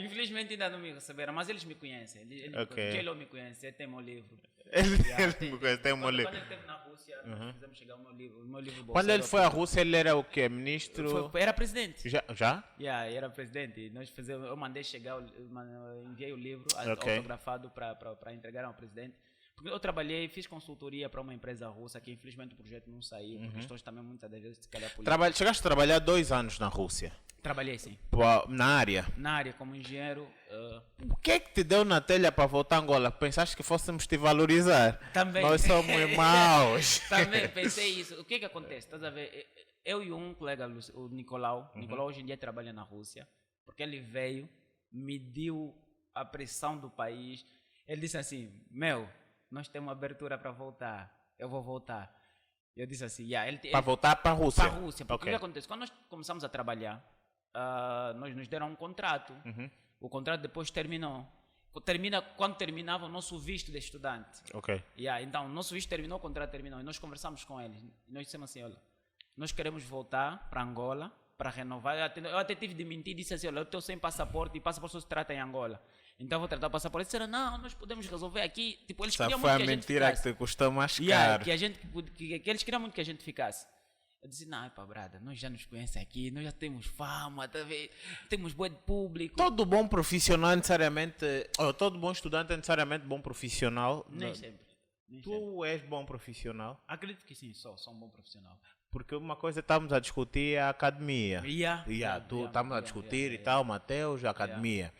Infelizmente ainda não me receberam, mas eles me conhecem. Ele me conhece, ele tem meu livro. Ele me conhece, tem meu livro. Quando ele esteve na Rússia, fizemos chegar o meu livro. Quando ele foi à Rússia, ele era o quê? Ministro? Era presidente. Já? Era presidente. Eu mandei chegar, enviei o livro autografado para entregar ao presidente. Porque eu fiz consultoria para uma empresa russa que infelizmente o projeto não saiu, por questões também muitas das vezes se calhar políticas. Chegaste a trabalhar 2 anos na Rússia? Trabalhei sim. Na área? Na área, como engenheiro. O que é que te deu na telha para voltar a Angola? Pensaste que fôssemos te valorizar? Também. Nós somos maus. Também pensei isso. O que acontece? Estás a ver? Eu e um colega, o Nicolau. Nicolau hoje em dia trabalha na Rússia, porque ele veio, mediu a pressão do país. Ele disse assim, nós temos uma abertura para voltar, eu vou voltar. Eu disse assim, para voltar para a Rússia? Para a Rússia, porque o que acontece? Quando nós começamos a trabalhar, nós nos deram um contrato. O contrato depois terminou. Quando terminava o nosso visto de estudante. Então, o nosso visto terminou, o contrato terminou. E nós conversamos com eles. E nós dissemos assim, olha, nós queremos voltar para Angola, para renovar. Eu até tive de mentir, disse assim, olha, eu estou sem passaporte, e passaporte só se trata em Angola. Então vou tratar o passaporte. Eles disseram, não, nós podemos resolver aqui. Tipo, eles queriam muito que a gente ficasse. Foi a mentira que te custou mais caro. Que eles queriam muito que a gente ficasse. Eu disse, não, brada, nós já nos conhecemos aqui, nós já temos fama, temos bom público. Todo bom profissional necessariamente, todo bom estudante é necessariamente bom profissional? Nem sempre. Tu és bom profissional? Acredito que sim, sou um bom profissional. Porque uma coisa estamos a discutir é a academia. Estamos a discutir e tal, Mateus, a academia.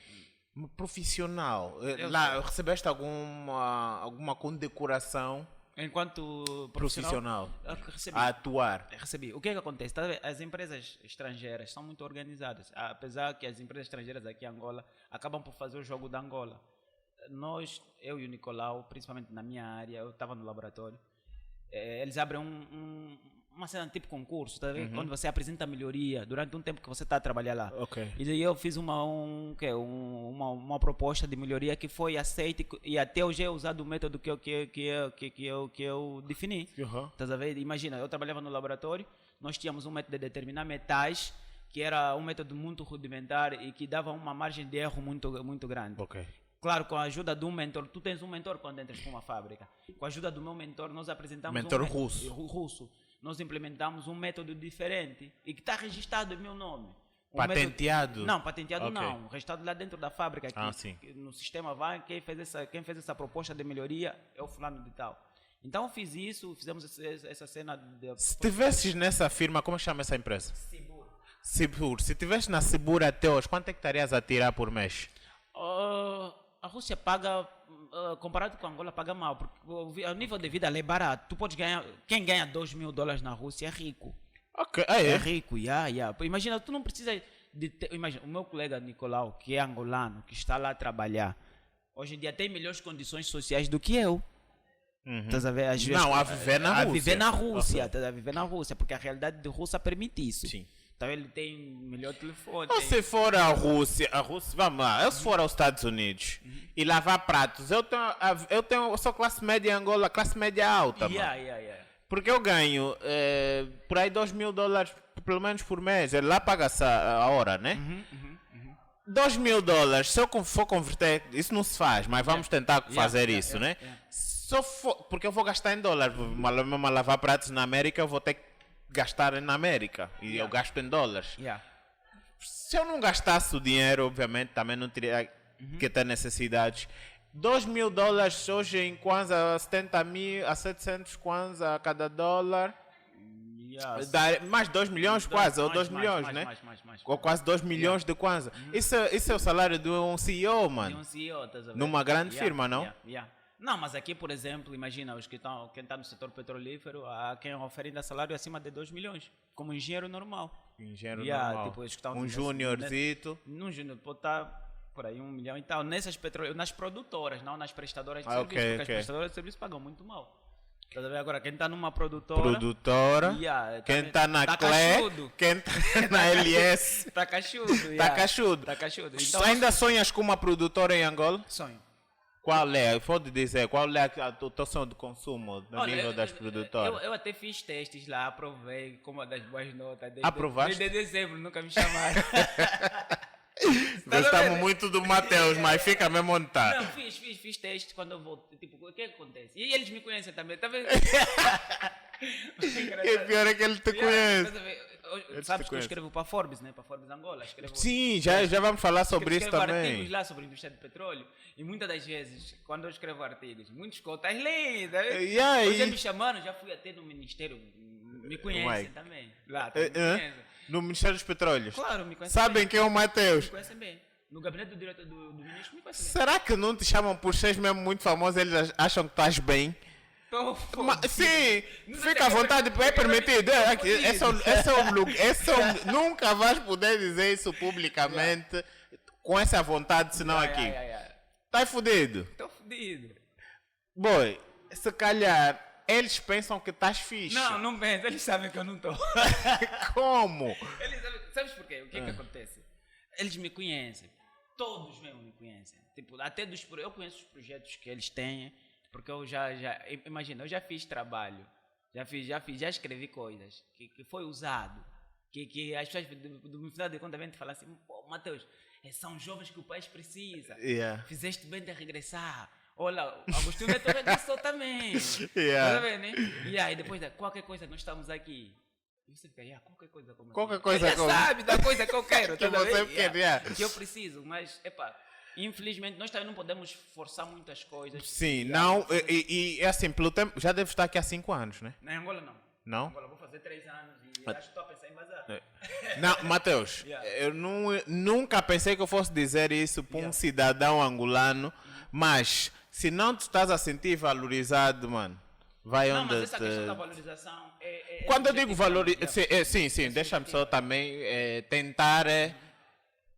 Profissional, lá recebeste alguma condecoração enquanto profissional recebi, a atuar? Recebi. O que acontece? As empresas estrangeiras são muito organizadas, apesar que as empresas estrangeiras aqui em Angola acabam por fazer o jogo da Angola. Eu e o Nicolau, principalmente na minha área, eu estava no laboratório, eles abrem uma cena tipo concurso, tá vendo? Onde você apresenta melhoria durante um tempo que você está a trabalhar lá. E daí eu fiz uma proposta de melhoria que foi aceita e até hoje é usado o método que eu defini. Tá vendo? Imagina, eu trabalhava no laboratório, nós tínhamos um método de determinar metais, que era um método muito rudimentar e que dava uma margem de erro muito, muito grande. Claro, com a ajuda de um mentor, tu tens um mentor quando entras para uma fábrica. Com a ajuda do meu mentor, nós apresentamos russo. Nós implementamos um método diferente e que está registrado em meu nome. Patenteado? Não, patenteado não. Registrado lá dentro da fábrica. Aqui, no sistema vai, quem fez essa proposta de melhoria é o fulano de tal. Então eu fiz isso, fizemos essa cena. Se tivesses nessa firma, como chama essa empresa? Sibur. Se tivesse na Sibur até hoje, quanto é que estarias a tirar por mês? A Rússia paga, comparado com a Angola, paga mal. Porque o nível de vida é barato. Tu podes ganhar, quem ganha $2.000 na Rússia é rico. É rico, Imagina, tu não precisa imagina, o meu colega Nicolau, que é angolano, que está lá a trabalhar, hoje em dia tem melhores condições sociais do que eu. Estás a ver? A viver na Rússia. A viver na Rússia, a viver na Rússia, porque a realidade de Rússia permite isso. Sim. Então ele tem melhor telefone. Se for a Rússia, vamos lá, eu se for aos Estados Unidos e lavar pratos, eu sou classe média em Angola, classe média alta, porque eu ganho por aí $2.000 pelo menos por mês, ele lá paga-se a hora, né? $2.000, se eu for converter, isso não se faz, mas vamos tentar fazer isso, né? Porque eu vou gastar em dólar, uma lavar pratos na América, eu vou ter que gastar na América e eu gasto em dólares. Se eu não gastasse o dinheiro, obviamente também não teria que ter necessidades. $2.000 hoje em Kwanza, 70.000 a 700 Kwanza a cada dólar. Mais 2 milhões quase, ou 2 milhões, né? Ou quase 2 milhões de Kwanza. Isso é o salário de um CEO, mano. De um CEO, estás a ver? Numa grande firma, não? Não, mas aqui, por exemplo, imagina, quem está no setor petrolífero, há quem oferece salário acima de 2 milhões, como engenheiro normal. Engenheiro normal. Tipo, os que estão um juniorzito. Um júnior pode estar por aí 1 milhão e tal. Nas produtoras, não nas prestadoras de serviço, porque as prestadoras de serviço pagam muito mal. Tá vendo? Agora, quem está numa produtora, quem está na CLE, quem está na LS, está cachudo. Tá cachudo. Então, ainda sonhas com uma produtora em Angola? Sonho. Qual é? Pode dizer, qual é a tua sonho de consumo no nível das produtoras? Eu até fiz testes lá, aprovei com uma das boas notas. Aprovaste? Desde dezembro, nunca me chamaram. Gostamos muito do Matheus, mas fica mesmo onde tá. Não, fiz testes quando eu volto. Tipo, o que acontece? E eles me conhecem também, tá vendo? O pior é que ele te conhece. Sabes que eu escrevo para Forbes, né? Para Forbes Angola. Sim, já vamos falar sobre isso também. Escrevo artigos lá sobre a indústria de petróleo. E muitas das vezes, quando eu escrevo artigos, muitos cotas lindas. Hoje me chamaram, já fui até no Ministério. Me conhecem também. Lá, me conhecem. No Ministério dos Petróleos? Claro, me conhecem. Sabem bem. quem é o Matheus? Me conhecem bem. No gabinete do diretor do ministro, me conhecem bem. Será que não te chamam por seres mesmo muito famoso, eles acham que estás bem? Sim, fica à vontade, é permitido. Nunca vais poder dizer isso publicamente com essa vontade, senão aqui. Tá fudido? Tô fudido. Boy, se calhar eles pensam que estás fixe. Não pensam, eles sabem que eu não estou. Como? Eles sabem, sabes porquê? O que é que acontece? Eles me conhecem, todos mesmo me conhecem. Tipo, até eu conheço os projetos que eles têm. Porque eu imagina, eu já fiz trabalho, já escrevi coisas que foi usado, que as pessoas, no final de contas, vêm te falar assim, pô, Matheus, são jovens que o país precisa, fizeste bem de regressar, olha, Agostinho Neto regressou também, tá vendo, né? E aí, depois de qualquer coisa, nós estamos aqui. E você fica, qualquer coisa como qualquer coisa como... sabe da coisa que eu quero, que você quer, que eu preciso, mas, infelizmente, nós também não podemos forçar muitas coisas. Sim, não, e assim, pelo tempo, já deve estar aqui há 5 anos, né? Na Angola não. Não? Na Angola vou fazer 3 anos e acho que estou a pensar em bazar. Não, Matheus, eu nunca pensei que eu fosse dizer isso para um cidadão angolano, mas se não tu estás a sentir valorizado, mano, vai onde... Não, mas essa questão da valorização Quando eu digo valorização, sim, deixa-me só também tentar,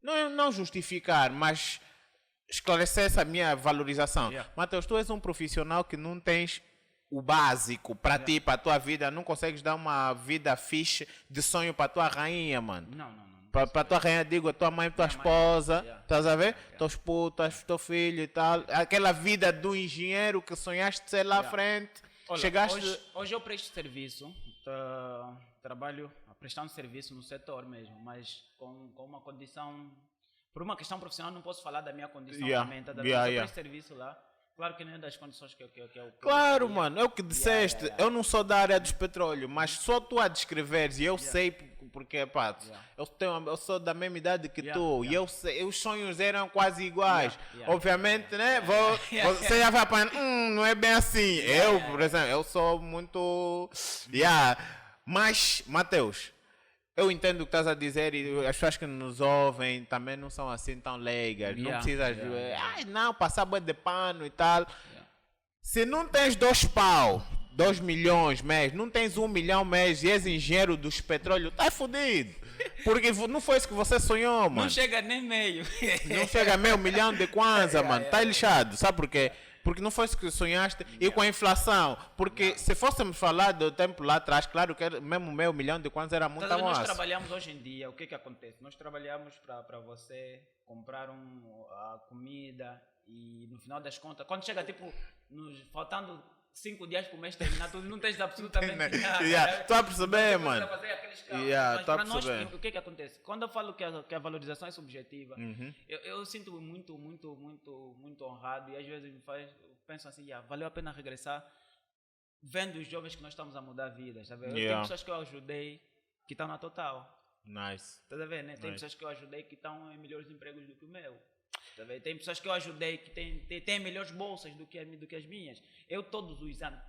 não justificar, mas... esclarecer essa minha valorização. Matheus, tu és um profissional que não tens o básico para ti, para a tua vida, não consegues dar uma vida fixe de sonho para a tua rainha, mano. Não. Para a tua rainha, digo, a tua mãe, tua esposa, estás a ver? Teus putos, teu filho e tal. Aquela vida do engenheiro que sonhaste ser lá à frente. Olha, chegaste... hoje eu presto serviço, trabalho prestando serviço no setor mesmo, mas com uma condição... Por uma questão profissional, não posso falar da minha condição também. Eu presto serviço lá. Claro que não é das condições que eu claro, mano, é o que disseste. Eu não sou da área dos petróleos, mas só tu a descreveres e eu sei porque, pá, eu sou da mesma idade que tu e eu sei, os sonhos eram quase iguais. Obviamente, né? Você já vai para não é bem assim. Eu, por exemplo, eu sou muito. Mas, Matheus. Eu entendo o que estás a dizer e as pessoas que nos ouvem também não são assim tão leigas. Não precisas passar banho de pano e tal. Se não tens 2 milhões mês, não tens 1 milhão mês e és engenheiro dos petróleos, tá fodido. Porque não foi isso que você sonhou, mano. Não chega nem meio. Não chega a meio milhão de kwanza, mano. Tá lixado, sabe por quê? Porque não foi isso que sonhaste. E com a inflação. Porque se fôssemos falar do tempo lá atrás, claro que mesmo meio milhão de kwanza era muito nós trabalhamos hoje em dia, o que acontece? Nós trabalhamos para você comprar a comida e no final das contas, quando chega faltando 5 dias para o mês terminar tudo, não tens absolutamente nada. Estou a perceber, mano. Mas para nós, o que acontece? Quando eu falo que a valorização é subjetiva, eu sinto muito honrado e às vezes eu penso assim, valeu a pena regressar vendo os jovens que nós estamos a mudar vidas. Tá vendo? Tem pessoas que eu ajudei que estão na Total. Nice. Tá vendo, né? Tem pessoas que eu ajudei que estão em melhores empregos do que o meu. Tem pessoas que eu ajudei que têm melhores bolsas do que as minhas. Eu todos os anos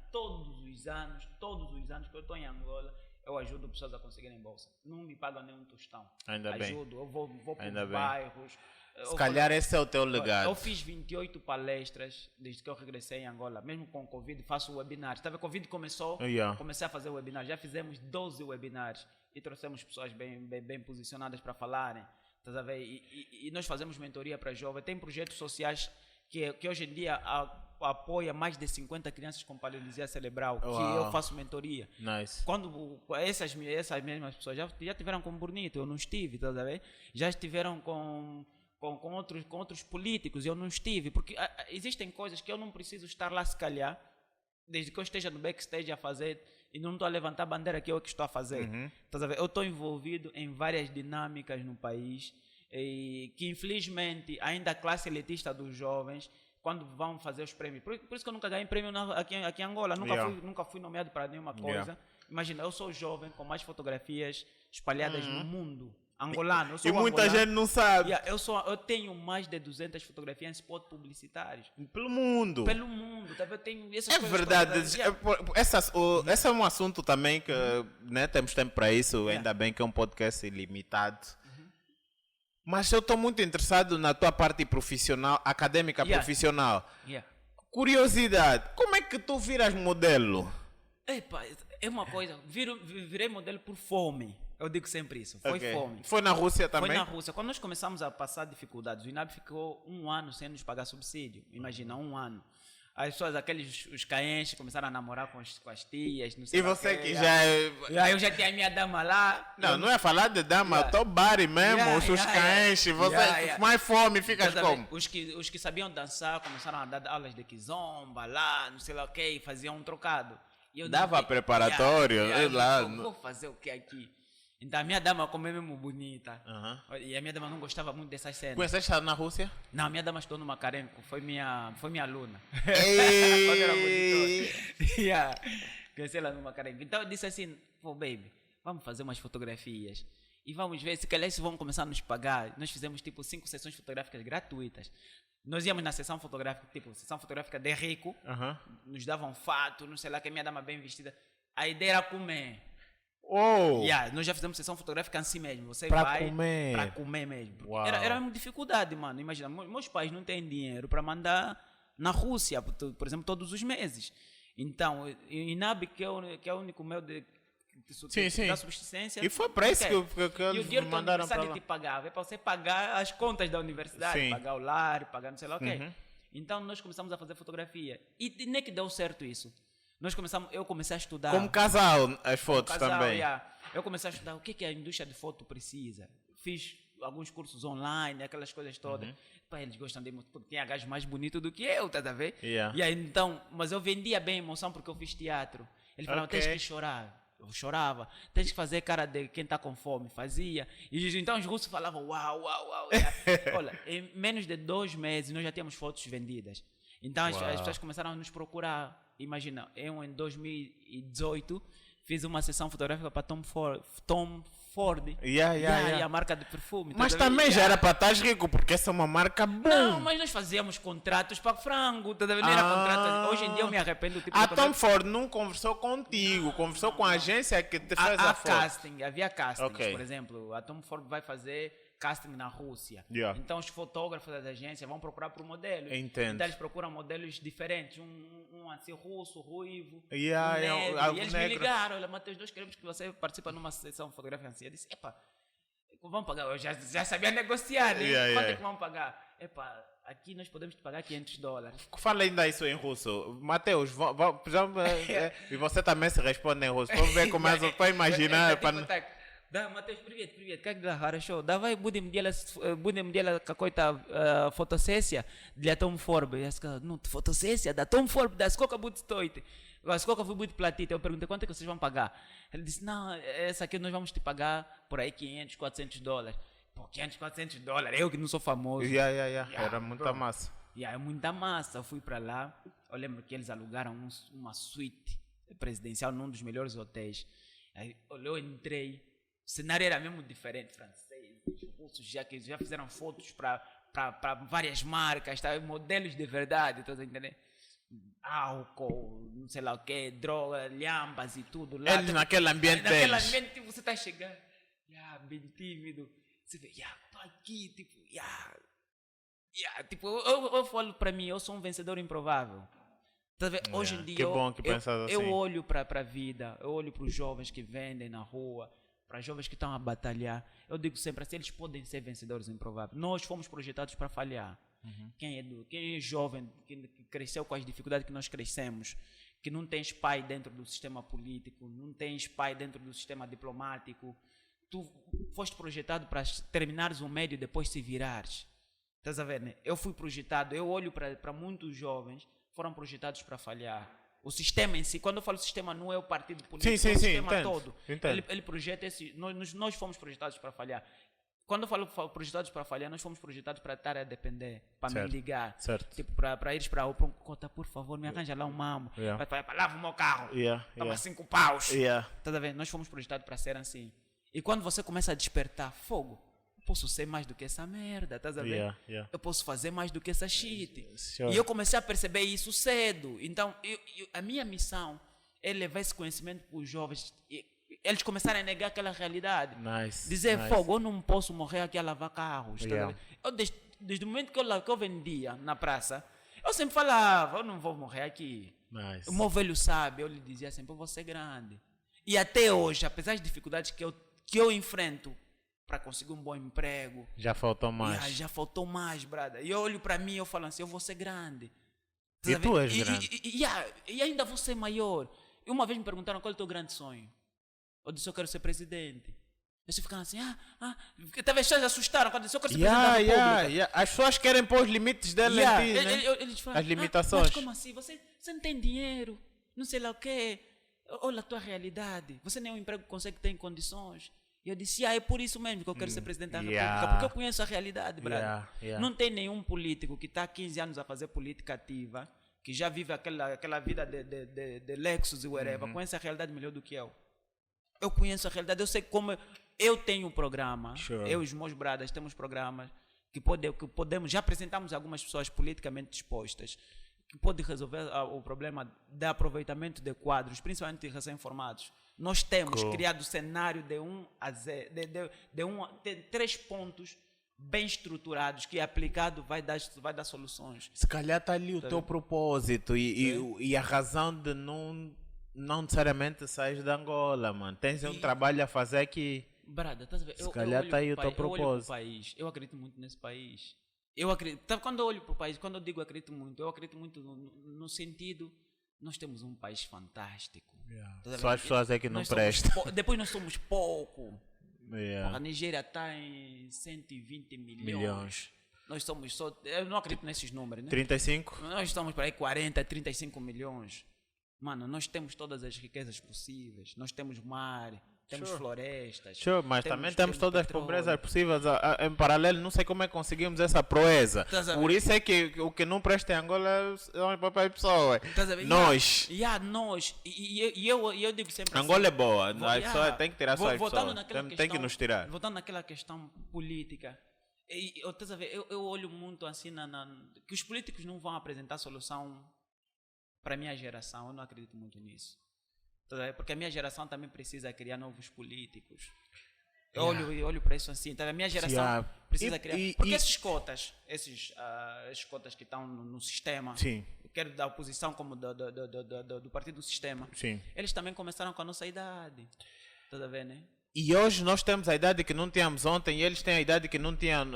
que eu estou em Angola, eu ajudo pessoas a conseguirem bolsa. Não me pagam nenhum tostão. Ainda ajudo, bem. Eu vou para os bairros, Se calhar esse é o teu legado. Eu fiz 28 palestras desde que eu regressei em Angola. Mesmo com o Covid, faço webinars. Estava, o Covid começou, comecei a fazer webinars. Já fizemos 12 webinars e trouxemos pessoas bem posicionadas para falarem. Tá a ver? E nós fazemos mentoria para jovens. Tem projetos sociais que hoje em dia apoia mais de 50 crianças com paralisia cerebral, que eu faço mentoria. Nice. Quando essas mesmas pessoas já tiveram com Bonito, eu não estive, tá a ver? Já estiveram com outros políticos, eu não estive, porque existem coisas que eu não preciso estar lá se calhar, desde que eu esteja no backstage a fazer, e não estou a levantar a bandeira que eu que estou a fazer. Tá a ver? Eu estou envolvido em várias dinâmicas no país, e que infelizmente ainda a classe elitista dos jovens, quando vão fazer os prêmios, por isso que eu nunca ganhei prêmio aqui em Angola, nunca fui nomeado para nenhuma coisa. Imagina, eu sou jovem com mais fotografias espalhadas no mundo angolano. E muita gente não sabe. Eu tenho mais de 200 fotografias em spot publicitários. Pelo mundo. Tá? Eu tenho essas coisas. Verdade. Esse é um assunto também que né, temos tempo para isso. Ainda bem que é um podcast ilimitado. Mas eu estou muito interessado na tua parte profissional, acadêmica profissional. Curiosidade, como é que tu viras modelo? Epa, é uma coisa, virei modelo por fome. Eu digo sempre isso, foi fome. Foi na Rússia também? Foi na Rússia. Quando nós começamos a passar dificuldades, o INAB ficou 1 ano sem nos pagar subsídio. Imagina, 1 ano. As pessoas, os caenches, começaram a namorar com as tias. Não sei e você que eu já tinha a minha dama lá. Não é falar de dama, tô bari mesmo, os caenches. Você mais fome, ficas como? Os que sabiam dançar começaram a dar aulas de kizomba lá, não sei lá o que, faziam um trocado. E eu dava preparatório, lá. Vou fazer o que aqui? Então a minha dama como é mesmo bonita. E a minha dama não gostava muito dessas cenas. Conheceste ela na Rússia? Não, a minha dama estudou no Macarenco, foi minha aluna. Quando era monitor. Conheci ela no Macarenco. Então eu disse assim, baby, vamos fazer umas fotografias. E vamos ver, se calhar se vão começar a nos pagar. Nós fizemos tipo 5 sessões fotográficas gratuitas. Nós íamos na sessão fotográfica, tipo, sessão fotográfica de rico. Nos davam fato, não sei lá, que a minha dama bem vestida. A ideia era comer. Nós já fizemos sessão fotográfica assim mesmo. Você vai para comer mesmo. Era uma dificuldade, mano. Imagina, meus pais não têm dinheiro para mandar na Rússia, por exemplo, todos os meses. Então, o INAB, que é o único meio de da subsistência. E foi para isso que eles mandaram para lá. Te pagava, é para você pagar as contas da universidade, pagar o lar, pagar não sei lá o quê. Então, nós começamos a fazer fotografia. E nem que deu certo isso. Eu comecei a estudar. Como casal, as fotos também. Eu comecei a estudar o que a indústria de foto precisa. Fiz alguns cursos online, aquelas coisas todas. Eles gostam de porque tinha gajo mais bonito do que eu, tá a ver? E aí, então, mas eu vendia bem emoção porque eu fiz teatro. Ele falava, tens que chorar. Eu chorava. Tens que fazer cara de quem está com fome. Fazia. E então os russos falavam, uau. Olha, em menos de 2 meses nós já tínhamos fotos vendidas. Então as pessoas começaram a nos procurar. Imagina, eu em 2018 fiz uma sessão fotográfica para Tom Ford. E a marca de perfume. Mas também já era para estar rico, porque essa é uma marca boa. Não, mas nós fazíamos contratos para frango. Não era contrato. Hoje em dia eu me arrependo. A Tom Ford não conversou contigo, conversou com a agência que te fez a foto. Havia castings, por exemplo. A Tom Ford vai fazer casting na Rússia. Então os fotógrafos da agência vão procurar por modelos. Entendo. Então eles procuram modelos diferentes, um assim russo, ruivo, e eles me ligaram, olha, Matheus, nós queremos que você participe numa sessão fotográfica assim. Eu disse, vamos pagar, eu já sabia negociar, né? Quanto é que vamos pagar? Aqui nós podemos te pagar $500. Fala ainda isso em russo. Matheus, e você também se responde em russo. Vamos ver como é que eu imaginar. Да, Матвей, привет, как дела? Хорошо. Давай будем делать какой-то фотосессия для Tom Ford. Я сказал, фотосессия, да, Tom Ford, да, сколько будет стоить? Сколько вы будете платить? Eu perguntei, quanto é que vocês vão pagar? Ele disse, não, essa aqui nós vamos te pagar por aí $500, $400. Pô, $500, $400, eu que não sou famoso. Era muita massa. É muita massa. Eu fui para lá, eu lembro que eles alugaram uma suíte presidencial num dos melhores hotéis. Aí eu entrei. O cenário era mesmo diferente, franceses, russos já fizeram fotos para várias marcas, tá? Modelos de verdade, tá entendendo? Álcool, não sei lá o que, droga, lhambas e tudo. Lá, eles naquele ambiente deles. Naquele ambiente, você está chegando, bem tímido, você vê, tô aqui, tipo, Tipo, eu falo para mim, eu sou um vencedor improvável. Tá vendo? Hoje em dia, que bom que pensas assim. Eu olho para a vida, eu olho para os jovens que vendem na rua, para os jovens que estão a batalhar. Eu digo sempre assim, eles podem ser vencedores improváveis. Nós fomos projetados para falhar. Quem é jovem, que cresceu com as dificuldades que nós crescemos, que não tens pai dentro do sistema político, não tens pai dentro do sistema diplomático, tu foste projetado para terminares o médio e depois se virares. Estás a ver, né? Eu fui projetado, eu olho para muitos jovens, foram projetados para falhar. O sistema em si, quando eu falo sistema, não é o partido político, é o sistema entendo, todo. Ele projeta esse. Nós fomos projetados para falhar. Quando eu falo projetados para falhar, nós fomos projetados para estar a depender, para me ligar. Tipo, para ires para o Cota, por favor, me arranja lá um mambo. Lava o meu carro. Toma 5 paus. Tá vendo? Nós fomos projetados para ser assim. E quando você começa a despertar fogo, posso ser mais do que essa merda, estás a ver? Eu posso fazer mais do que essa shit. E eu comecei a perceber isso cedo. Então, a minha missão é levar esse conhecimento para os jovens. Eles começarem a negar aquela realidade. Dizer, fogo, eu não posso morrer aqui a lavar carros. Eu, desde o momento que eu vendia na praça, eu sempre falava, eu não vou morrer aqui. O meu velho sabe, eu lhe dizia sempre, eu vou ser grande. E até hoje, apesar das dificuldades que eu enfrento, para conseguir um bom emprego. Já faltou mais. Já faltou mais, brother. E eu olho para mim e eu falo assim, eu vou ser grande. E tu és grande. E ainda vou ser maior. E uma vez me perguntaram qual é o teu grande sonho. Eu disse, eu quero ser presidente. Eles ficaram assim, talvez vocês assustaram quando eu disse, eu quero ser presidente da República. As pessoas querem pôr os limites dela em ti, né? Eles falam, as limitações. Mas como assim? Você não tem dinheiro, não sei lá o quê. Olha a tua realidade. Você nem um emprego consegue ter em condições. E eu disse, é por isso mesmo que eu quero ser presidente da República, porque eu conheço a realidade, brother. Não tem nenhum político que está há 15 anos a fazer política ativa, que já vive aquela vida de Lexus e whatever, conhece a realidade melhor do que eu. Eu conheço a realidade, eu sei como... Eu tenho um programa, eu e os meus brothers temos programas que podemos... Já apresentamos algumas pessoas politicamente dispostas, que podem resolver o problema de aproveitamento de quadros, principalmente de recém-formados. Nós temos criado o cenário de 1 a 0, de 3 pontos bem estruturados, que aplicado vai dar soluções. Se calhar está ali o teu propósito e a razão de não necessariamente sair da Angola, mano. Tens um trabalho a fazer aqui. Brada, estás a ver? Se calhar está aí o teu propósito. Eu acredito muito nesse país. Eu acredito, quando eu olho para o país, quando eu digo acredito muito, eu acredito muito no sentido, nós temos um país fantástico. Só as pessoas é que não prestam. Depois nós somos pouco. A Nigéria está em 120 milhões. Nós somos só, eu não acredito nesses números, né? 35? Nós estamos para aí 40, 35 milhões. Mano, nós temos todas as riquezas possíveis. Nós temos mar, temos florestas. Mas também temos todas as pobrezas possíveis. Em paralelo, não sei como é que conseguimos essa proeza. Por isso é que o que não presta em Angola é para as pessoas. Nós. Nós. E eu digo sempre Angola é boa. A pessoa tem que tirar suas pessoas. Tem que nos tirar. Voltando naquela questão política. Eu olho muito assim que os políticos não vão apresentar solução para a minha geração. Eu não acredito muito nisso. Porque a minha geração também precisa criar novos políticos. Eu olho para isso assim. Então, a minha geração precisa criar. Porque esses cotas que estão no sistema, quer da oposição como do partido do sistema, eles também começaram com a nossa idade. Está a ver, né? E hoje nós temos a idade que não tínhamos ontem e eles têm a idade que não tinham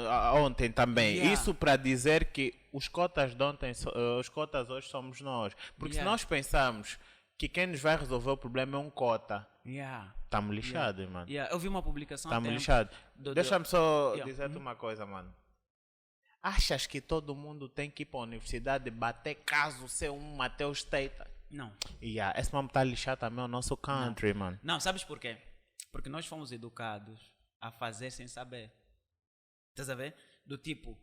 ontem também. Isso para dizer que os cotas de ontem, os cotas hoje somos nós. Porque se nós pensarmos que quem nos vai resolver o problema é um cota, estamos lixados, mano. Eu vi uma publicação. Estamos lixados. Deixa-me só dizer-te uma coisa, mano. Achas que todo mundo tem que ir para a universidade bater caso ser um Mateus Teita? Não. Esse mano está lixado também o nosso country, mano. Não, sabes por quê? Porque nós fomos educados a fazer sem saber. Estás a ver? Do tipo,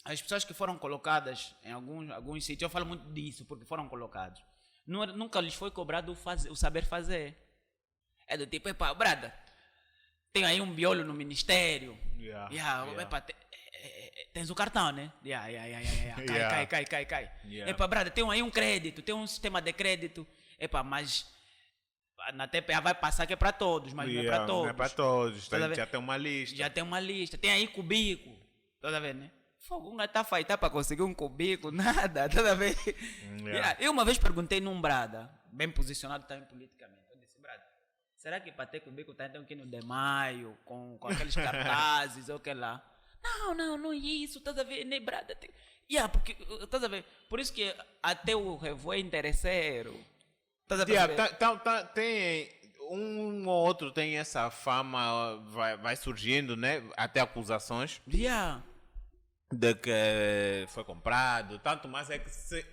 as pessoas que foram colocadas em alguns sítios, eu falo muito disso, porque foram colocados. Nunca lhes foi cobrado o saber fazer. É do tipo, brada, tem aí um biolo no ministério. Tens o cartão, né? Cai. Brada, tem aí um crédito, tem um sistema de crédito. Mas na TPA vai passar que é para todos, mas não é para todos. Não é para todos, já tem uma lista. Tem aí cubículo. Toda vez, né? Fogo, um gajo está a faitar para conseguir um cubico, nada, toda vez. Eu uma vez perguntei num brada, bem posicionado também politicamente. Eu disse, brada, será que para ter cubico tem que ir no de maio, com aqueles cartazes ou o que lá? Não é isso, estás a ver, nem brada. Porque, estás a ver, por isso que até o Revo é interesseiro. Estás a ver? Tem um ou outro tem essa fama, vai surgindo, né? Até acusações de que foi comprado. Tanto mais é que se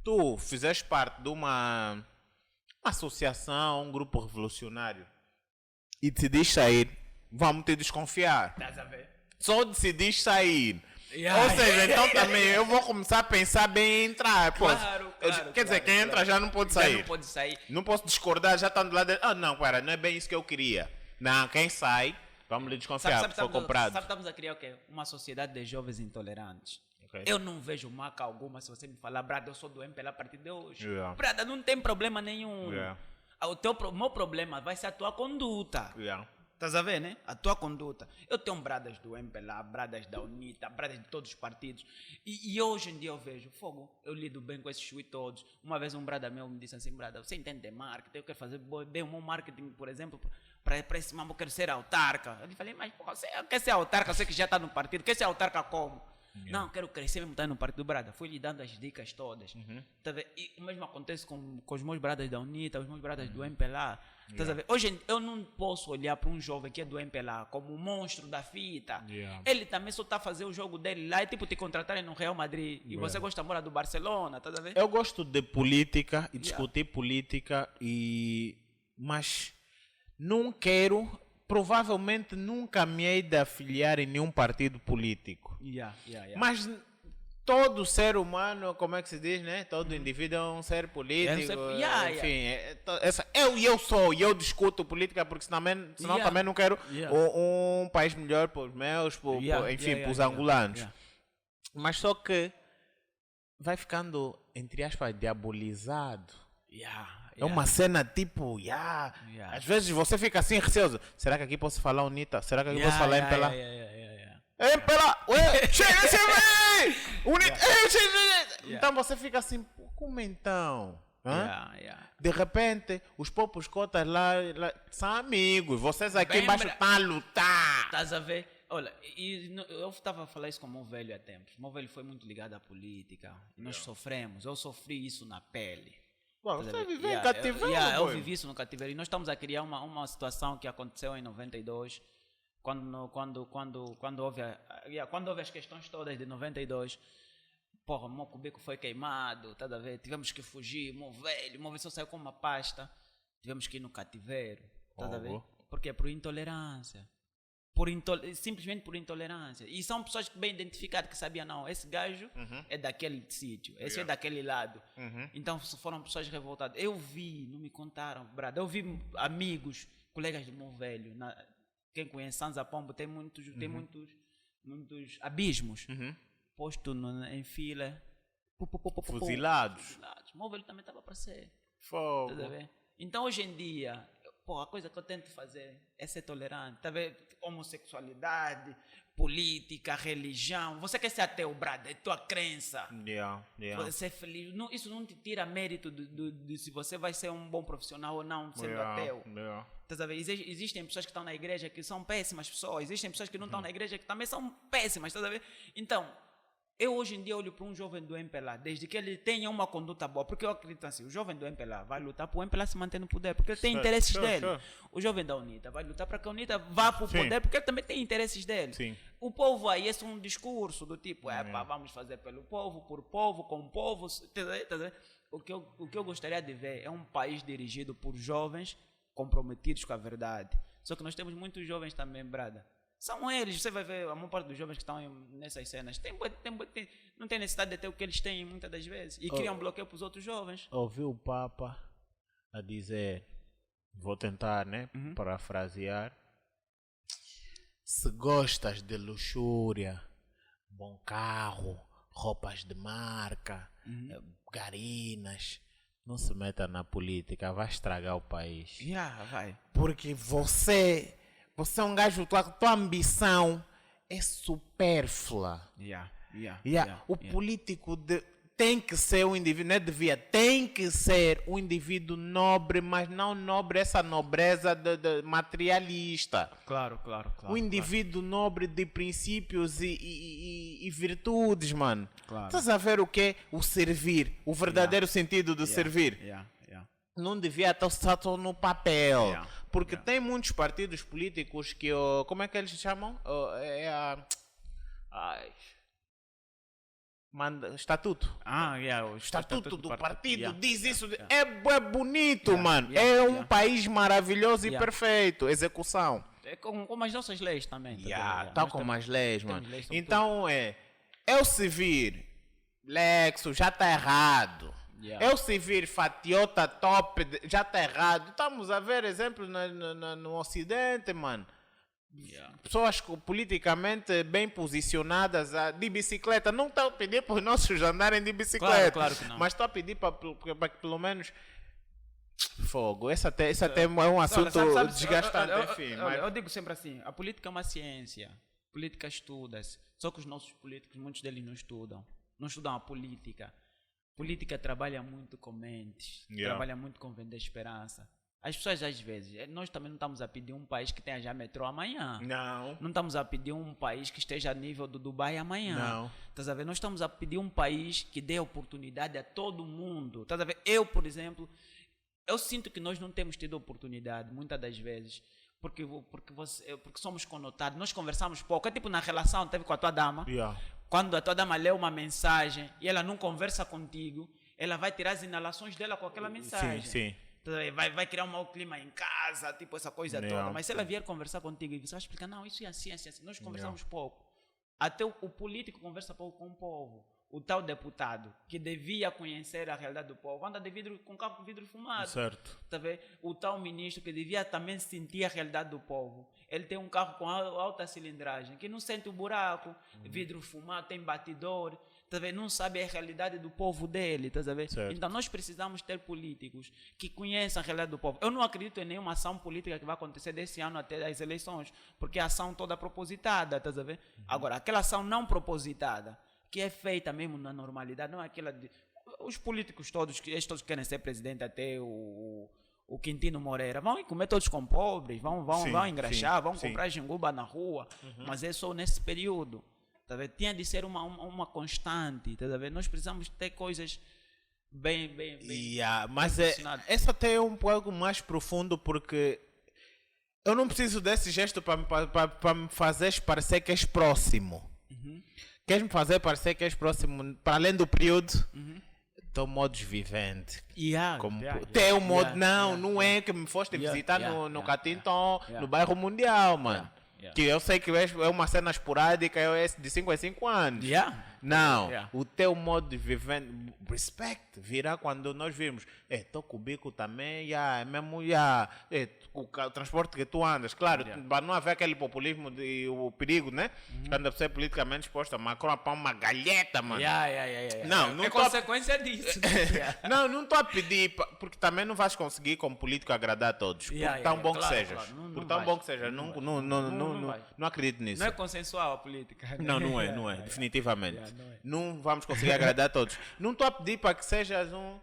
tu fizeste parte de uma associação, um grupo revolucionário e decidiste sair, vamos te desconfiar. Estás a ver? Só decidiste sair. Ou seja, então também eu vou começar a pensar bem em entrar. Claro, quer dizer, quem entra já não pode sair. Já não pode sair. Não posso discordar, já está do lado dele. Não, cara, não é bem isso que eu queria. Não, quem sai, vamos lhe desconfiar, foi comprado. Sabe, estamos a criar o quê? Uma sociedade de jovens intolerantes. Okay. Eu não vejo marca alguma se você me falar, Brada, eu sou do MPLA a partir de hoje. Yeah. Brada, não tem problema nenhum. Yeah. O meu problema vai ser a tua conduta. Yeah. Estás a ver, né? A tua conduta. Eu tenho bradas do MPLA, bradas da UNITA, bradas de todos os partidos. E hoje em dia eu vejo, fogo, eu lido bem com esses chui todos. Uma vez um brada meu me disse assim, brada, você entende de marketing? Eu quero fazer bem o meu marketing, por exemplo, para esse mambo, eu quero ser autarca. Eu lhe falei, mas porra, você quer ser autarca, você que já está no partido, quer ser autarca como? Yeah. Não, quero crescer mesmo, estar no partido brada. Fui lhe dando as dicas todas. Tá, e o mesmo acontece com os meus bradas da UNITA, os meus bradas do MPLA. Yeah. Hoje eu não posso olhar para um jovem que é do MPLA como um monstro da fita. Yeah. Ele também só está a fazer o jogo dele lá. É tipo te contratarem no Real Madrid e você gosta de morar do Barcelona. Tá, eu gosto de política e discutir política, mas não quero, provavelmente nunca me hei de afiliar em nenhum partido político. Mas todo ser humano, como é que se diz, né? Todo indivíduo é um ser político. Enfim, eu discuto política porque senão também não quero um país melhor para os meus, para os angolanos. Mas só que vai ficando, entre aspas, diabolizado. É uma cena tipo, às vezes você fica assim receoso. Será que aqui posso falar UNITA? Será que aqui posso falar MPLA? MPLA! Chega, UNITA! Então você fica assim, como então? De repente, os popos cotas lá são amigos. Vocês aqui embaixo estão a lutar. Estás a ver? Olha, eu estava a falar isso com o meu velho há tempos. O meu velho foi muito ligado à política. E nós sofremos. Eu sofri isso na pele. Você viveu em cativeiro? Eu vivi isso no cativeiro. E nós estamos a criar uma situação que aconteceu em 92, quando houve as questões todas de 92. Porra, o meu cubico foi queimado, tá a ver? Tivemos que fugir, o meu velho só saiu com uma pasta. Tivemos que ir no cativeiro, tá a ver? Porque é por intolerância. Simplesmente por intolerância. E são pessoas bem identificadas que sabiam, não, esse gajo é daquele sítio, esse é daquele lado. Então foram pessoas revoltadas. Eu vi, não me contaram, brada. Eu vi amigos, colegas do meu velho. Quem conhece Sanza Pombo tem muitos abismos. Posto em fila. Fuzilados. O meu velho também estava para ser. Fogo. Tá, então hoje em dia, a coisa que eu tento fazer é ser tolerante. Tá vendo? Homossexualidade, política, religião. Você quer ser ateu, brada, é tua crença. Você ser feliz. Não, isso não te tira mérito de se você vai ser um bom profissional ou não, sendo ateu. Tá vendo? Existem pessoas que estão na igreja que são péssimas pessoas. Existem pessoas que não estão na igreja que também são péssimas. Tá vendo? Então, eu hoje em dia olho para um jovem do MPLA, desde que ele tenha uma conduta boa, porque eu acredito assim, o jovem do MPLA vai lutar para o MPLA se manter no poder, porque ele tem interesses dele. O jovem da UNITA vai lutar para que a UNITA vá para o poder, porque ele também tem interesses dele. Sim. O povo aí, esse é um discurso do tipo, vamos fazer pelo povo, por povo, com o povo. O que eu gostaria de ver é um país dirigido por jovens comprometidos com a verdade. Só que nós temos muitos jovens também, brada. São eles, você vai ver a maior parte dos jovens que estão nessas cenas. Não tem necessidade de ter o que eles têm muitas das vezes. E criam bloqueio para os outros jovens. Ouvi o Papa a dizer, vou tentar, né, parafrasear. Se gostas de luxúria, bom carro, roupas de marca, garinas, não se meta na política, vai estragar o país. Vai. Porque você é um gajo, tua ambição é supérflua. O político tem que ser um indivíduo, tem que ser um indivíduo nobre, mas não nobre, essa nobreza de materialista. Claro. Um indivíduo nobre de princípios e virtudes, mano. Estás a ver o que é o servir, o verdadeiro sentido do servir? Não devia estar só no papel. Porque tem muitos partidos políticos que, como é que eles chamam? Estatuto. O estatuto do partido diz isso. É bonito, mano. É um país maravilhoso e perfeito. Execução. É como as nossas leis também. Tal como as leis, mano. Então eu servir Lexo já está errado. Eu servir Fatiota top já está errado. Estamos a ver exemplos no Ocidente, mano. Pessoas politicamente bem posicionadas de bicicleta. Não estou a pedir para os nossos andarem de bicicleta. Claro que não. Mas estou a pedir para que pelo menos. Fogo. Esse até é um assunto desgastante. Enfim, eu digo sempre assim: a política é uma ciência. A política estuda-se. Só que os nossos políticos, muitos deles não estudam. Não estudam a política. A política trabalha muito com mentes. Trabalha muito com vender esperança. As pessoas, às vezes, nós também não estamos a pedir um país que tenha já metrô amanhã. Não estamos a pedir um país que esteja a nível do Dubai amanhã. Estás a ver? Nós estamos a pedir um país que dê oportunidade a todo mundo. Estás a ver? Eu, por exemplo, eu sinto que nós não temos tido oportunidade, muitas das vezes, porque somos conotados. Nós conversamos pouco. É tipo na relação, teve com a tua dama. Quando a tua dama lê uma mensagem e ela não conversa contigo, ela vai tirar as inalações dela com aquela mensagem. Sim. Vai criar um mau clima em casa, tipo essa coisa toda. Mas se ela vier conversar contigo e você vai explicar, não, isso é assim. Nós conversamos pouco. Até o político conversa pouco com o povo. O tal deputado, que devia conhecer a realidade do povo, anda com carro com vidro fumado. Certo. Tá vendo? O tal ministro, que devia também sentir a realidade do povo. Ele tem um carro com alta cilindragem, que não sente o buraco, vidro fumado, tem batidor. Tá vendo? Não sabe a realidade do povo dele. Tá vendo? Então nós precisamos ter políticos que conheçam a realidade do povo. Eu não acredito em nenhuma ação política que vai acontecer desse ano até as eleições, porque a ação toda propositada. Tá vendo? Agora, aquela ação não propositada, que é feita mesmo na normalidade, não é aquela de... Os políticos todos querem ser presidente, até o Quintino Moreira, vão comer todos com pobres, vão engraxar, vão comprar jinguba na rua, mas é só nesse período. Tá vendo? Tinha de ser uma constante. Tá vendo? Nós precisamos ter coisas bem mas essa até é um pouco mais profundo, porque eu não preciso desse gesto para me fazer parecer que és próximo. Queres me fazer parecer que és próximo, para além do período, teu modus vivente. Teu modo, não é que me foste visitar no Catinton, no bairro Mundial, mano. Que eu sei que é uma cena esporádica, é de 5 em 5 anos. Não, o teu modo de viver, respect, virá quando nós virmos. Estou com o bico também, mesmo, o transporte que tu andas. Claro, para não haver aquele populismo e o perigo, né? Quando a pessoa é politicamente exposta, Macron para uma galheta, mano. Não é consequência disso. Não estou a pedir, porque também não vais conseguir como político agradar a todos. Por tão bom que sejas. Por tão bom que sejas. Não acredito nisso. Não é consensual a política. Não é, definitivamente. Não vamos conseguir agradar a todos. Não estou a pedir para que sejas um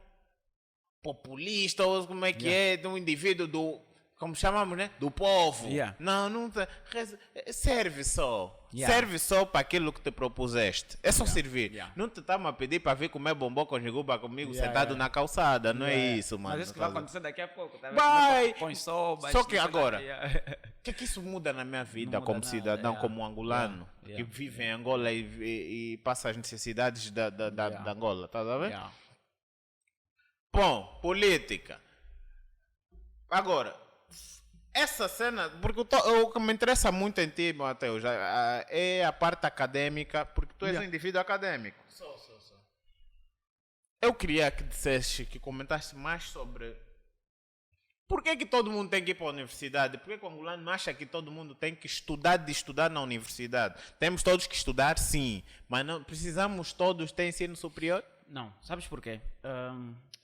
populista ou como é que é, de um indivíduo do, como chamamos, né? Do povo. Não serve só. Serve só para aquilo que te propuseste. É só servir. Não te estamos a pedir para vir comer bombom com jiguba comigo sentado na calçada. Não é isso, mano. Mas isso que vai acontecer daqui a pouco. Tá? Põe só que agora, o que é que isso muda na minha vida como cidadão, como angolano, que vive em Angola e passa as necessidades da Angola, tá vendo? Bom, política. Agora, essa cena, porque o que me interessa muito em ti, Mateus, é a parte acadêmica, porque tu és um indivíduo acadêmico. Sou. Eu queria que dissesse, que comentasse mais sobre por que todo mundo tem que ir para a universidade. Por que o angolano não acha que todo mundo tem que estudar na universidade? Temos todos que estudar, sim, mas não precisamos todos ter ensino superior? Não, sabes por quê?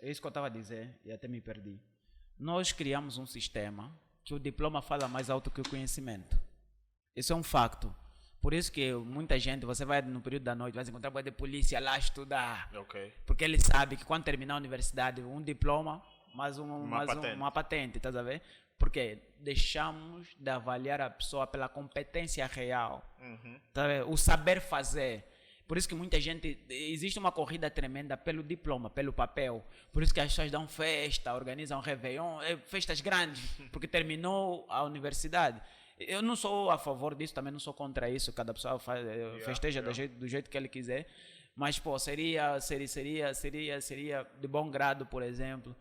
É isso que eu estava a dizer e até me perdi. Nós criamos um sistema que o diploma fala mais alto que o conhecimento. Isso é um facto. Por isso que muita gente, você vai no período da noite, vai encontrar bué de polícia lá estudar. Ok. Porque ele sabe que quando terminar a universidade, um diploma, mais patente. uma patente, estás a ver? Porque deixamos de avaliar a pessoa pela competência real, tá a ver? O saber fazer. Por isso que muita gente, existe uma corrida tremenda pelo diploma, pelo papel. Por isso que as pessoas dão festa, organizam Réveillon, festas grandes, porque terminou a universidade. Eu não sou a favor disso, também não sou contra isso, cada pessoa festeja do jeito que ele quiser. Mas, pô, seria de bom grado, por exemplo,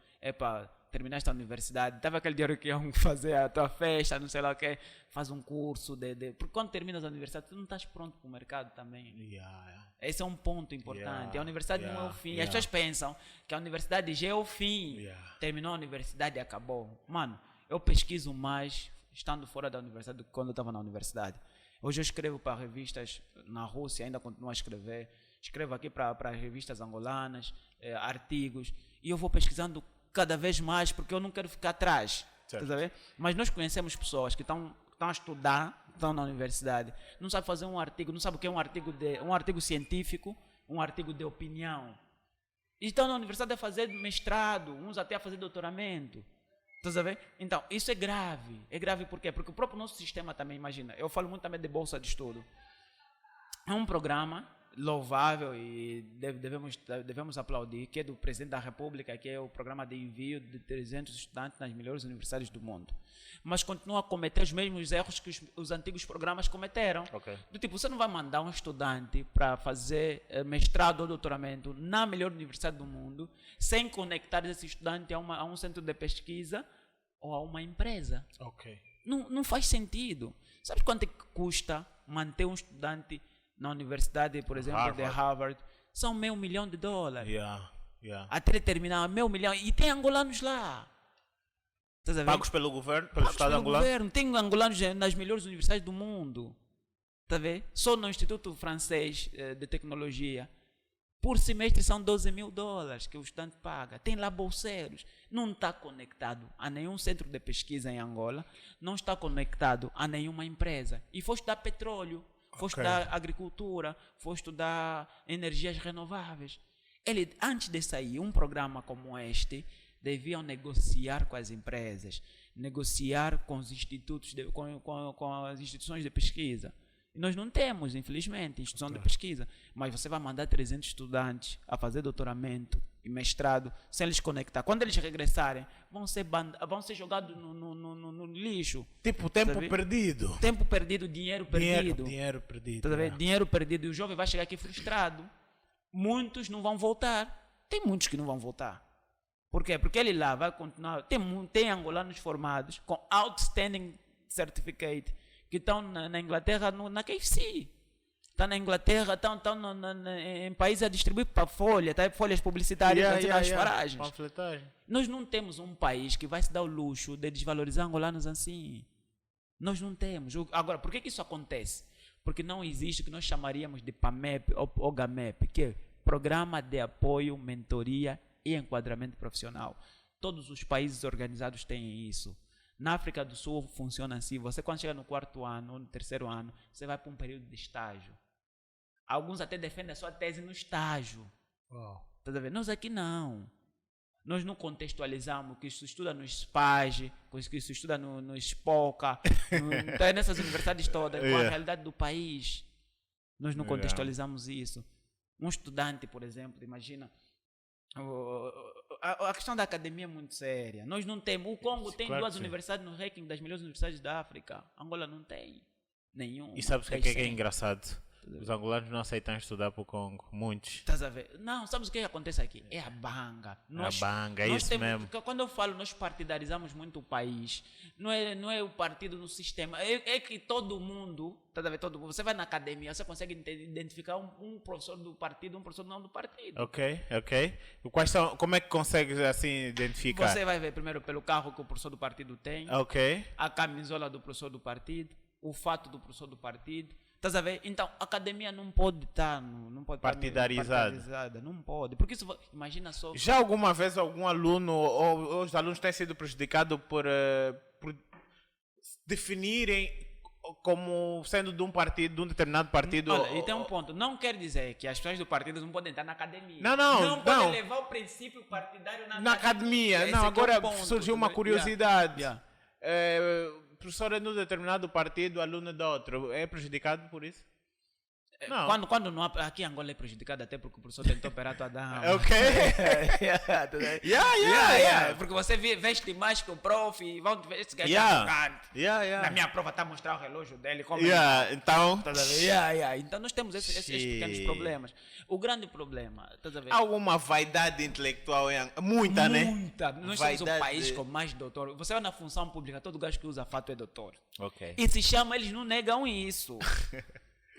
terminaste a universidade, estava aquele dinheiro que iam fazer a tua festa, não sei lá o que, faz um curso porque quando terminas a universidade, tu não estás pronto para o mercado também. Esse é um ponto importante. A universidade não é o fim. As pessoas pensam que a universidade já é o fim. Terminou a universidade e acabou. Mano, eu pesquiso mais estando fora da universidade do que quando eu estava na universidade. Hoje eu escrevo para revistas na Rússia, ainda continuo a escrever. Escrevo aqui para revistas angolanas, artigos, e eu vou pesquisando cada vez mais porque eu não quero ficar atrás. Tá vendo? Mas nós conhecemos pessoas que estão a estudar, estão na universidade, não sabem fazer um artigo, não sabem o que é um artigo científico, um artigo de opinião. E estão na universidade a fazer mestrado, uns até a fazer doutoramento. Estás a ver? Então, isso é grave. É grave por quê? Porque o próprio nosso sistema também, imagina, eu falo muito também de bolsa de estudo. É um programa louvável e devemos aplaudir, que é do presidente da República, que é o programa de envio de 300 estudantes nas melhores universidades do mundo. Mas continua a cometer os mesmos erros que os antigos programas cometeram. Do tipo, você não vai mandar um estudante para fazer mestrado ou doutoramento na melhor universidade do mundo sem conectar esse estudante a um centro de pesquisa ou a uma empresa. Não faz sentido. Sabe quanto é que custa manter um estudante na universidade, por exemplo, de Harvard? São $500 mil. Até ele terminar, $500 mil. E tem angolanos lá. Pagos pelo governo, pelo Estado angolano? Tem angolanos nas melhores universidades do mundo. Tá vendo? Só no Instituto Francês de Tecnologia, por semestre são $12 mil que o estudante paga. Tem lá bolseiros. Não está conectado a nenhum centro de pesquisa em Angola, não está conectado a nenhuma empresa. E foi estudar petróleo, foi estudar agricultura, foi estudar energias renováveis. Ele, antes de sair, um programa como este, deviam negociar com as empresas, negociar com os institutos, com as instituições de pesquisa. E nós não temos, infelizmente, instituição de pesquisa. Mas você vai mandar 300 estudantes a fazer doutoramento e mestrado sem eles conectar. Quando eles regressarem, vão ser jogados no lixo. Tipo, tempo perdido. Tempo perdido, dinheiro perdido. Dinheiro perdido. Dinheiro perdido. E o jovem vai chegar aqui frustrado. Muitos não vão voltar. Tem muitos que não vão voltar. Por quê? Porque ele lá vai continuar. Tem angolanos formados com outstanding certificate que estão na Inglaterra, na KFC. Estão na Inglaterra, estão em países a distribuir para folhas publicitárias nas paragens. Panfletagem. Nós não temos um país que vai se dar o luxo de desvalorizar angolanos assim. Nós não temos. Agora, por que isso acontece? Porque não existe o que nós chamaríamos de PAMEP ou GAMEP, que é Programa de Apoio, Mentoria e Enquadramento Profissional. Todos os países organizados têm isso. Na África do Sul funciona assim. Você, quando chega no 4º ano ou no 3º ano, você vai para um período de estágio. Alguns até defendem a sua tese no estágio. Tá vendo? Nós aqui não. Nós não contextualizamos que isso estuda no SPAG, que isso estuda no SPOCA, nessas universidades todas, com a realidade do país. Nós não contextualizamos isso. Um estudante, por exemplo, imagina... A questão da academia é muito séria. Nós não temos. O Congo tem 2 universidades no ranking das melhores universidades da África. Angola não tem nenhum. E sabes o que é engraçado? Os angolanos não aceitam estudar para o Congo. Muitos. Estás a ver? Não, sabes o que acontece aqui? É a banga. É isso mesmo. Quando eu falo, nós partidarizamos muito o país. Não é o partido no sistema. É que todo mundo, estás a ver? Você vai na academia, você consegue identificar um professor do partido, um professor não do partido. Ok. Como é que consegues assim identificar? Você vai ver primeiro pelo carro que o professor do partido tem. Ok. A camisola do professor do partido. O fato do professor do partido. Estás a ver? Então, a academia não pode estar partidarizada. Não pode. Porque isso, imagina só... Já alguma vez algum aluno ou os alunos têm sido prejudicados por definirem como sendo de um partido, de um determinado partido. Olha, e tem um ponto. Não quer dizer que as pessoas do partido não podem entrar na academia. Não podem levar o princípio partidário na academia. Esse Não, agora é o ponto, surgiu uma curiosidade. Yeah. Professor é de um determinado partido, aluno de outro. É prejudicado por isso? Não. Quando não há, aqui em Angola é prejudicado até porque o professor tentou operar a tua dama. Ok. Yeah. Porque você veste mais que o prof e vão ver esse gajo arrogante. Na minha prova está a mostrar o relógio dele. Como Então. Então nós temos esses pequenos problemas. O grande problema, estás a ver? Há alguma vaidade intelectual em muita, né? Muita. Nós somos um país com mais doutor. Você vai na função pública, todo gajo que usa fato é doutor. Ok. E se chama, eles não negam isso.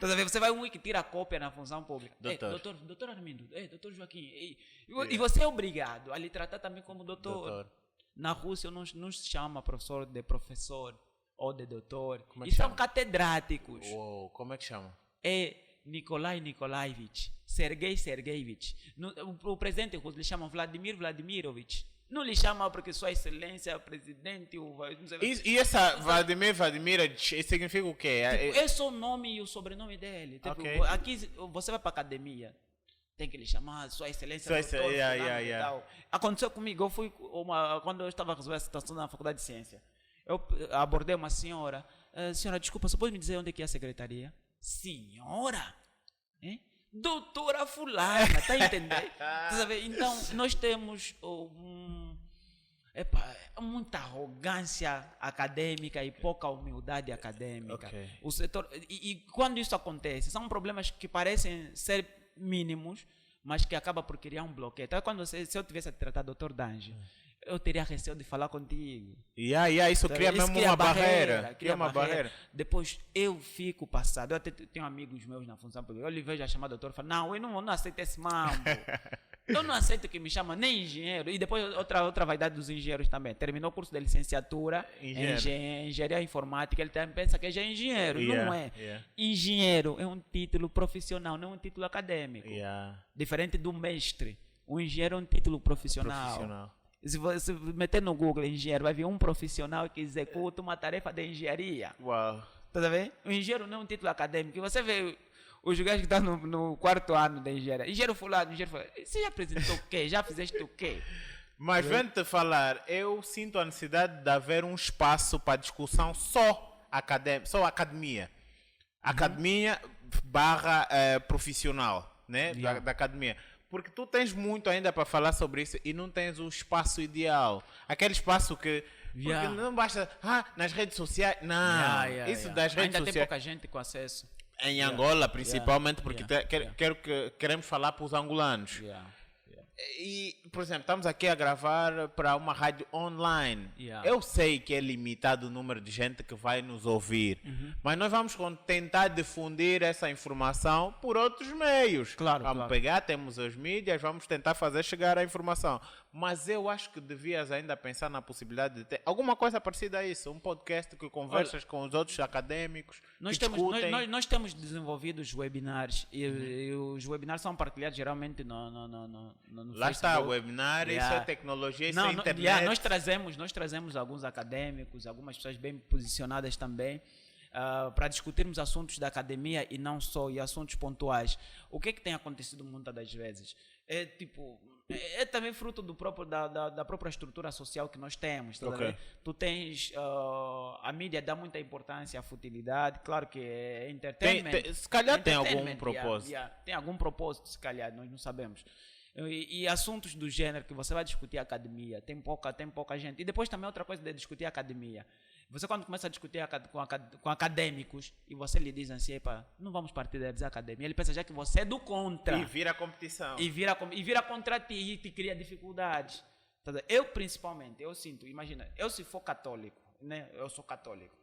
Você vai um que tira a cópia na função pública. Doutor Armindo, doutor Joaquim. E você é obrigado a lhe tratar também como doutor. Na Rússia não se chama professor de professor ou de doutor. E são catedráticos. Como é que chama? É Nikolai Nikolaevich, Sergei Sergeyevich. O presidente russo lhe chama Vladimir Vladimirovich. Não lhe chama porque Sua Excelência, presidente. E essa Vladimir Vladimirovich significa o quê? Esse é o nome e o sobrenome dele. Tipo, aqui você vai para a academia, tem que lhe chamar Sua Excelência. Doutor, Aconteceu comigo, eu fui quando eu estava a resolver a situação na Faculdade de Ciência. Eu abordei uma senhora. Senhora, desculpa, só pode me dizer onde é que é a secretaria? Senhora? Doutora fulana, está a entender? Então, nós temos muita arrogância acadêmica e pouca humildade acadêmica. O setor, e quando isso acontece, são problemas que parecem ser mínimos, mas que acabam por criar um bloqueio. Então, se eu tivesse a tratar doutor Dange, eu teria receio de falar contigo. Isso cria mesmo uma barreira. Cria uma barreira. Depois eu fico passado. Eu até tenho amigos meus na função pública. Eu lhe vejo a chamar doutor e falo, não, eu não aceito esse mambo. Eu não aceito que me chama nem engenheiro. E depois outra vaidade dos engenheiros também. Terminou o curso de licenciatura em engenharia informática. Ele também pensa que já é engenheiro. Não é. Engenheiro é um título profissional, não é um título acadêmico. Diferente do mestre. O engenheiro é um título profissional. Se você meter no Google engenheiro, vai vir um profissional que executa uma tarefa de engenharia. Uau. Tá vendo? O engenheiro não é um título acadêmico. E você vê os gajos que estão no 4º ano da engenharia. Engenheiro fulano. Você já apresentou o quê? Já fizeste o quê? Mas vendo-te falar, eu sinto a necessidade de haver um espaço para discussão só academia. Academia / profissional, né? Da academia. Porque tu tens muito ainda para falar sobre isso e não tens o espaço ideal. Aquele espaço que... Porque não basta... nas redes sociais... Não, isso das redes sociais... Ainda tem pouca gente com acesso. Em Angola, principalmente, porque queremos falar para os angolanos. E, por exemplo, estamos aqui a gravar para uma rádio online. Eu sei que é limitado o número de gente que vai nos ouvir, mas nós vamos tentar difundir essa informação por outros meios. Vamos pegar, temos as mídias, vamos tentar fazer chegar a informação. Mas eu acho que devias ainda pensar na possibilidade de ter alguma coisa parecida a isso, um podcast que conversas com os outros acadêmicos. Nós temos desenvolvido os webinars e os webinars são partilhados geralmente no Lá Facebook. está, o webinar, isso é tecnologia, isso é internet. Nós trazemos alguns acadêmicos, algumas pessoas bem posicionadas também, para discutirmos assuntos da academia e não só, e assuntos pontuais. O que tem acontecido muitas das vezes? É também fruto da própria estrutura social que nós temos. Tu tens, a mídia dá muita importância à futilidade, claro que é entertainment. Se calhar tem algum propósito. Tem algum propósito, se calhar, nós não sabemos. E assuntos do gênero que você vai discutir a academia, tem pouca gente. E depois também outra coisa de discutir a academia. Você quando começa a discutir com acadêmicos e você lhe diz assim, não vamos partidarizar a academia, ele pensa já que você é do contra. E vira competição. E vira contra ti e te cria dificuldades. Eu principalmente, eu sinto, imagina, eu se for católico, né? Eu sou católico.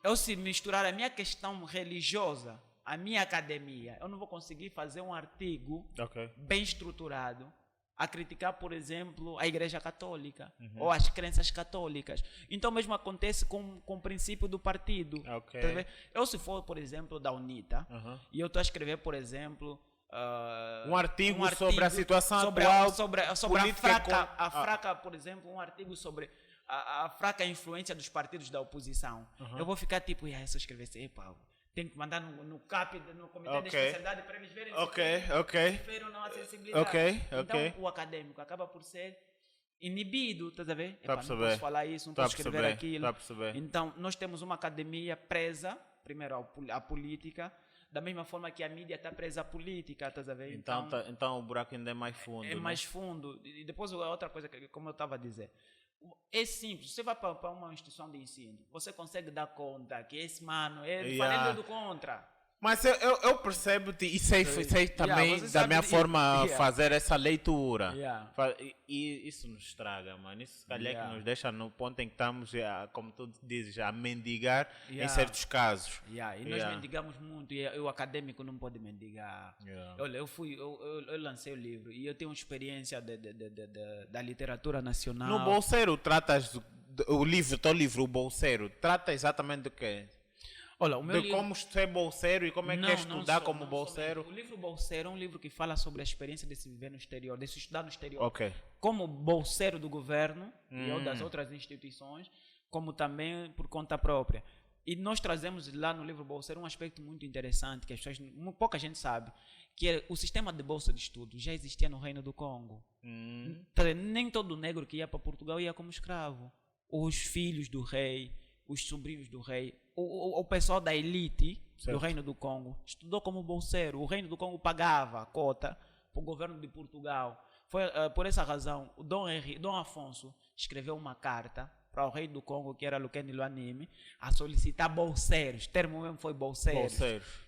Eu se misturar a minha questão religiosa, a minha academia, eu não vou conseguir fazer um artigo bem estruturado a criticar, por exemplo, a Igreja Católica ou as crenças católicas. Então, mesmo acontece com o princípio do partido. Eu, se for, por exemplo, da UNITA, e eu estou a escrever, por exemplo, um artigo sobre a situação atual, sobre a fraca, por exemplo, um artigo sobre a fraca influência dos partidos da oposição, eu vou ficar tipo, se eu escrever assim, epá, tem que mandar no CAP, no Comitê de Especialidade, para eles verem se preferem não a sensibilidade. Então, o acadêmico acaba por ser inibido, estás a ver? Epá, não posso falar isso, não posso escrever aquilo. Então, nós temos uma academia presa, primeiro, à política, da mesma forma que a mídia está presa à política, estás a ver? Então o buraco ainda é mais fundo. É mais fundo. E depois, outra coisa, como eu estava a dizer, é simples. Você vai para uma instituição de ensino, você consegue dar conta que esse mano é falando do contra. Mas eu percebo-te e sei também da minha forma fazer essa leitura. E isso nos estraga, mano. Isso se calhar que nos deixa no ponto em que estamos, como tu dizes, a mendigar em certos casos. E nós mendigamos muito e o acadêmico não pode mendigar. Olha, eu lancei o livro e eu tenho experiência da literatura nacional. No Bolseiro, tratas o livro, o Bolseiro, trata exatamente do quê? Olha, o meu livro... como ser bolseiro e como é que é estudar como bolseiro. O livro Bolseiro é um livro que fala sobre a experiência de se viver no exterior, de se estudar no exterior. Okay. Como bolseiro do governo e das outras instituições, como também por conta própria. E nós trazemos lá no livro Bolseiro um aspecto muito interessante, que as pessoas, pouca gente sabe, que é o sistema de bolsa de estudo já existia no Reino do Congo. Nem todo negro que ia para Portugal ia como escravo. Os filhos do rei, os sobrinhos do rei, o pessoal da elite do Reino do Congo estudou como bolseiro. O Reino do Congo pagava a cota para o governo de Portugal. Foi por essa razão o Dom Afonso escreveu uma carta para o rei do Congo, que era Luquene Luanime, a solicitar bolseiros. O termo mesmo foi bolseiros.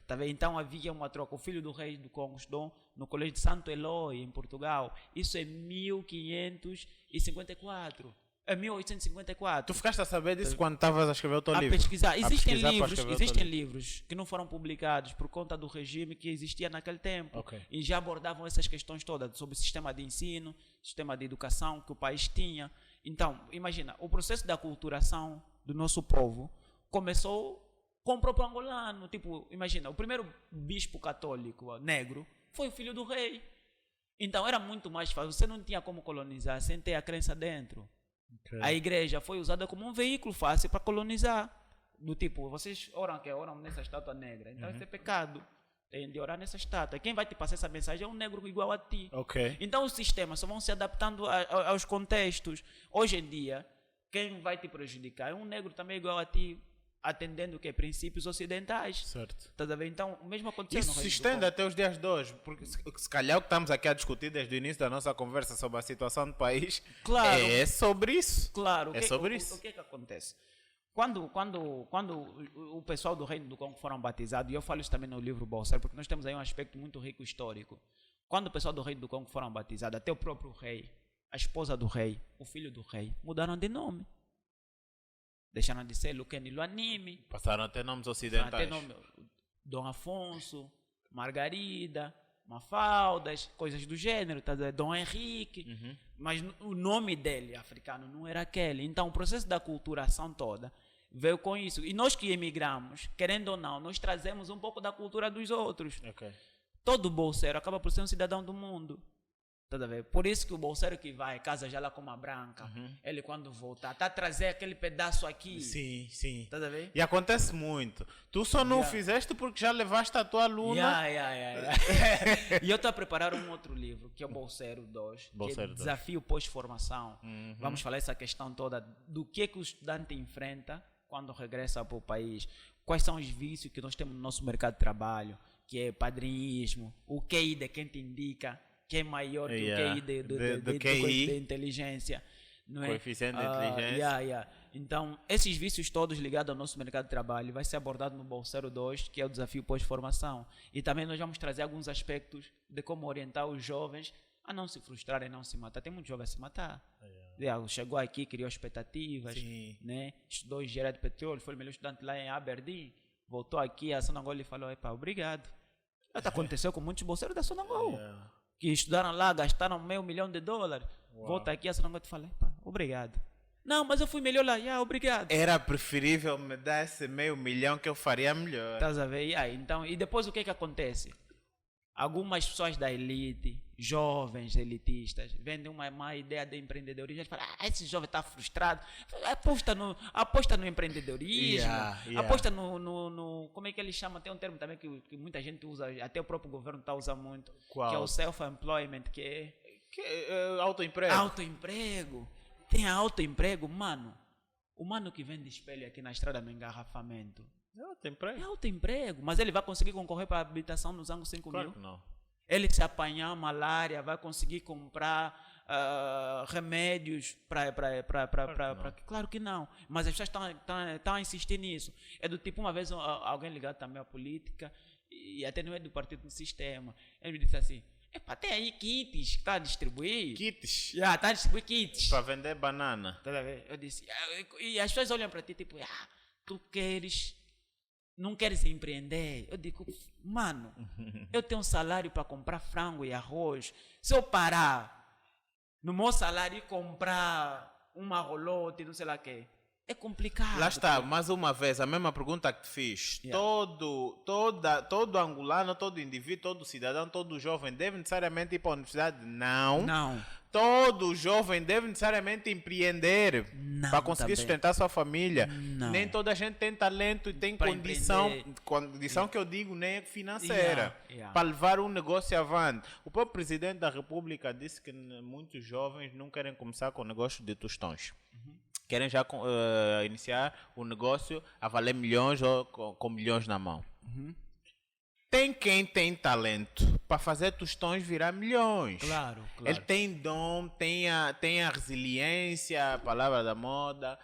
Tá vendo? Então havia uma troca. O filho do rei do Congo estudou no colégio de Santo Eloy, em Portugal. Isso é 1554. É 1854. Tu ficaste a saber disso quando estavas a escrever o teu livro? Pesquisar. Existem livros que não foram publicados por conta do regime que existia naquele tempo. E já abordavam essas questões todas sobre o sistema de ensino, sistema de educação que o país tinha. Então, imagina, o processo da aculturação do nosso povo começou com o próprio angolano. Tipo, imagina, o primeiro bispo católico negro foi o filho do rei. Então, era muito mais fácil. Você não tinha como colonizar sem ter a crença dentro. A igreja foi usada como um veículo fácil para colonizar. Do tipo, vocês oram nessa estátua negra. Então isso é pecado. Tem de orar nessa estátua. Quem vai te passar essa mensagem é um negro igual a ti. Então os sistemas só vão se adaptando aos contextos. Hoje em dia, quem vai te prejudicar é um negro também igual a ti, atendendo princípios ocidentais. Certo. Tá vendo? Então, o mesmo aconteceu isso se estende até os dias de hoje, porque se calhar o que estamos aqui a discutir desde o início da nossa conversa sobre a situação do país é sobre isso. Claro. Sobre isso. O que acontece? Quando o pessoal do Reino do Congo foram batizados, e eu falo isso também no livro Bolseiro, porque nós temos aí um aspecto muito rico histórico. Quando o pessoal do Reino do Congo foram batizados, até o próprio rei, a esposa do rei, o filho do rei, mudaram de nome. Deixaram de ser Luquene Luanime. Passaram a ter nomes ocidentais. Dom Afonso, Margarida, Mafaldas, coisas do gênero, tá? Dom Henrique. Mas o nome dele, africano, não era aquele. Então o processo da aculturação toda veio com isso. E nós que emigramos, querendo ou não, nós trazemos um pouco da cultura dos outros. Todo bolseiro acaba por ser um cidadão do mundo. Tá a ver? Por isso que o bolseiro que vai, casa já lá com uma branca, ele quando voltar, tá a trazer aquele pedaço aqui. Sim. Tá a ver? E acontece muito. Tu só não fizeste porque já levaste a tua aluna. E eu estou a preparar um outro livro, que é o Bolseiro 2, que é Desafio Pós-Formação. Vamos falar essa questão toda do que o estudante enfrenta quando regressa para o país. Quais são os vícios que nós temos no nosso mercado de trabalho, que é padrinhismo, o QI de quem te indica, que é maior que o QI de inteligência. Não é? Coeficiente de inteligência. Então, esses vícios todos ligados ao nosso mercado de trabalho vai ser abordado no Bolseiro 2, que é o desafio pós-formação. E também nós vamos trazer alguns aspectos de como orientar os jovens a não se frustrarem, não se matar. Tem muitos jovens a se matar. Chegou aqui, criou expectativas, né? Estudou engenharia de petróleo, foi o melhor estudante lá em Aberdeen, voltou aqui, a Sonangol e falou, obrigado. Isso aconteceu com muitos bolseiros da Sonangol. Que estudaram lá, gastaram $500 mil. Volta aqui, a Sonangol te fala, obrigado. Não, mas eu fui melhor lá, obrigado. Era preferível me dar esse $500 mil que eu faria melhor. Estás a ver? Então, e depois o que acontece? Algumas pessoas da elite, jovens elitistas, vendem uma má ideia de empreendedorismo. Eles falam, esse jovem está frustrado. Aposta no empreendedorismo, aposta no... Como é que eles chamam? Tem um termo também que muita gente usa, até o próprio governo está usando muito. Qual? Que é o self-employment, que é autoemprego. Autoemprego. Tem autoemprego, mano. O mano que vende espelho aqui na estrada no engarrafamento. É autoemprego. Mas ele vai conseguir concorrer para a habitação nos anos 5 claro mil? Que não. Ele se apanhar malária, vai conseguir comprar remédios para... Claro que não. Mas as pessoas estão a insistir nisso. É do tipo, uma vez alguém ligado também à política, e até não é do partido do sistema. Ele me disse assim, tem aí kits que está a distribuir. Kits? Está a distribuir kits. Para vender banana. Eu disse, e as pessoas olham para ti tipo, tu não queres empreender? Eu digo, mano, eu tenho um salário para comprar frango e arroz. Se eu parar no meu salário e comprar uma rolote, não sei lá o quê, é complicado. Lá está, mais uma vez, a mesma pergunta que te fiz. Todo angolano, todo indivíduo, todo cidadão, todo jovem deve necessariamente ir para a universidade? Não. Todo jovem deve necessariamente empreender para conseguir sustentar sua família. Não. Nem toda a gente tem talento e tem condição que eu digo nem financeira para levar um negócio avante. O próprio presidente da República disse que muitos jovens não querem começar com o negócio de tostões. Querem já iniciar um negócio a valer milhões ou com milhões na mão. Tem quem tem talento para fazer tostões virar milhões. Claro. Ele tem dom, tem a resiliência, a palavra da moda.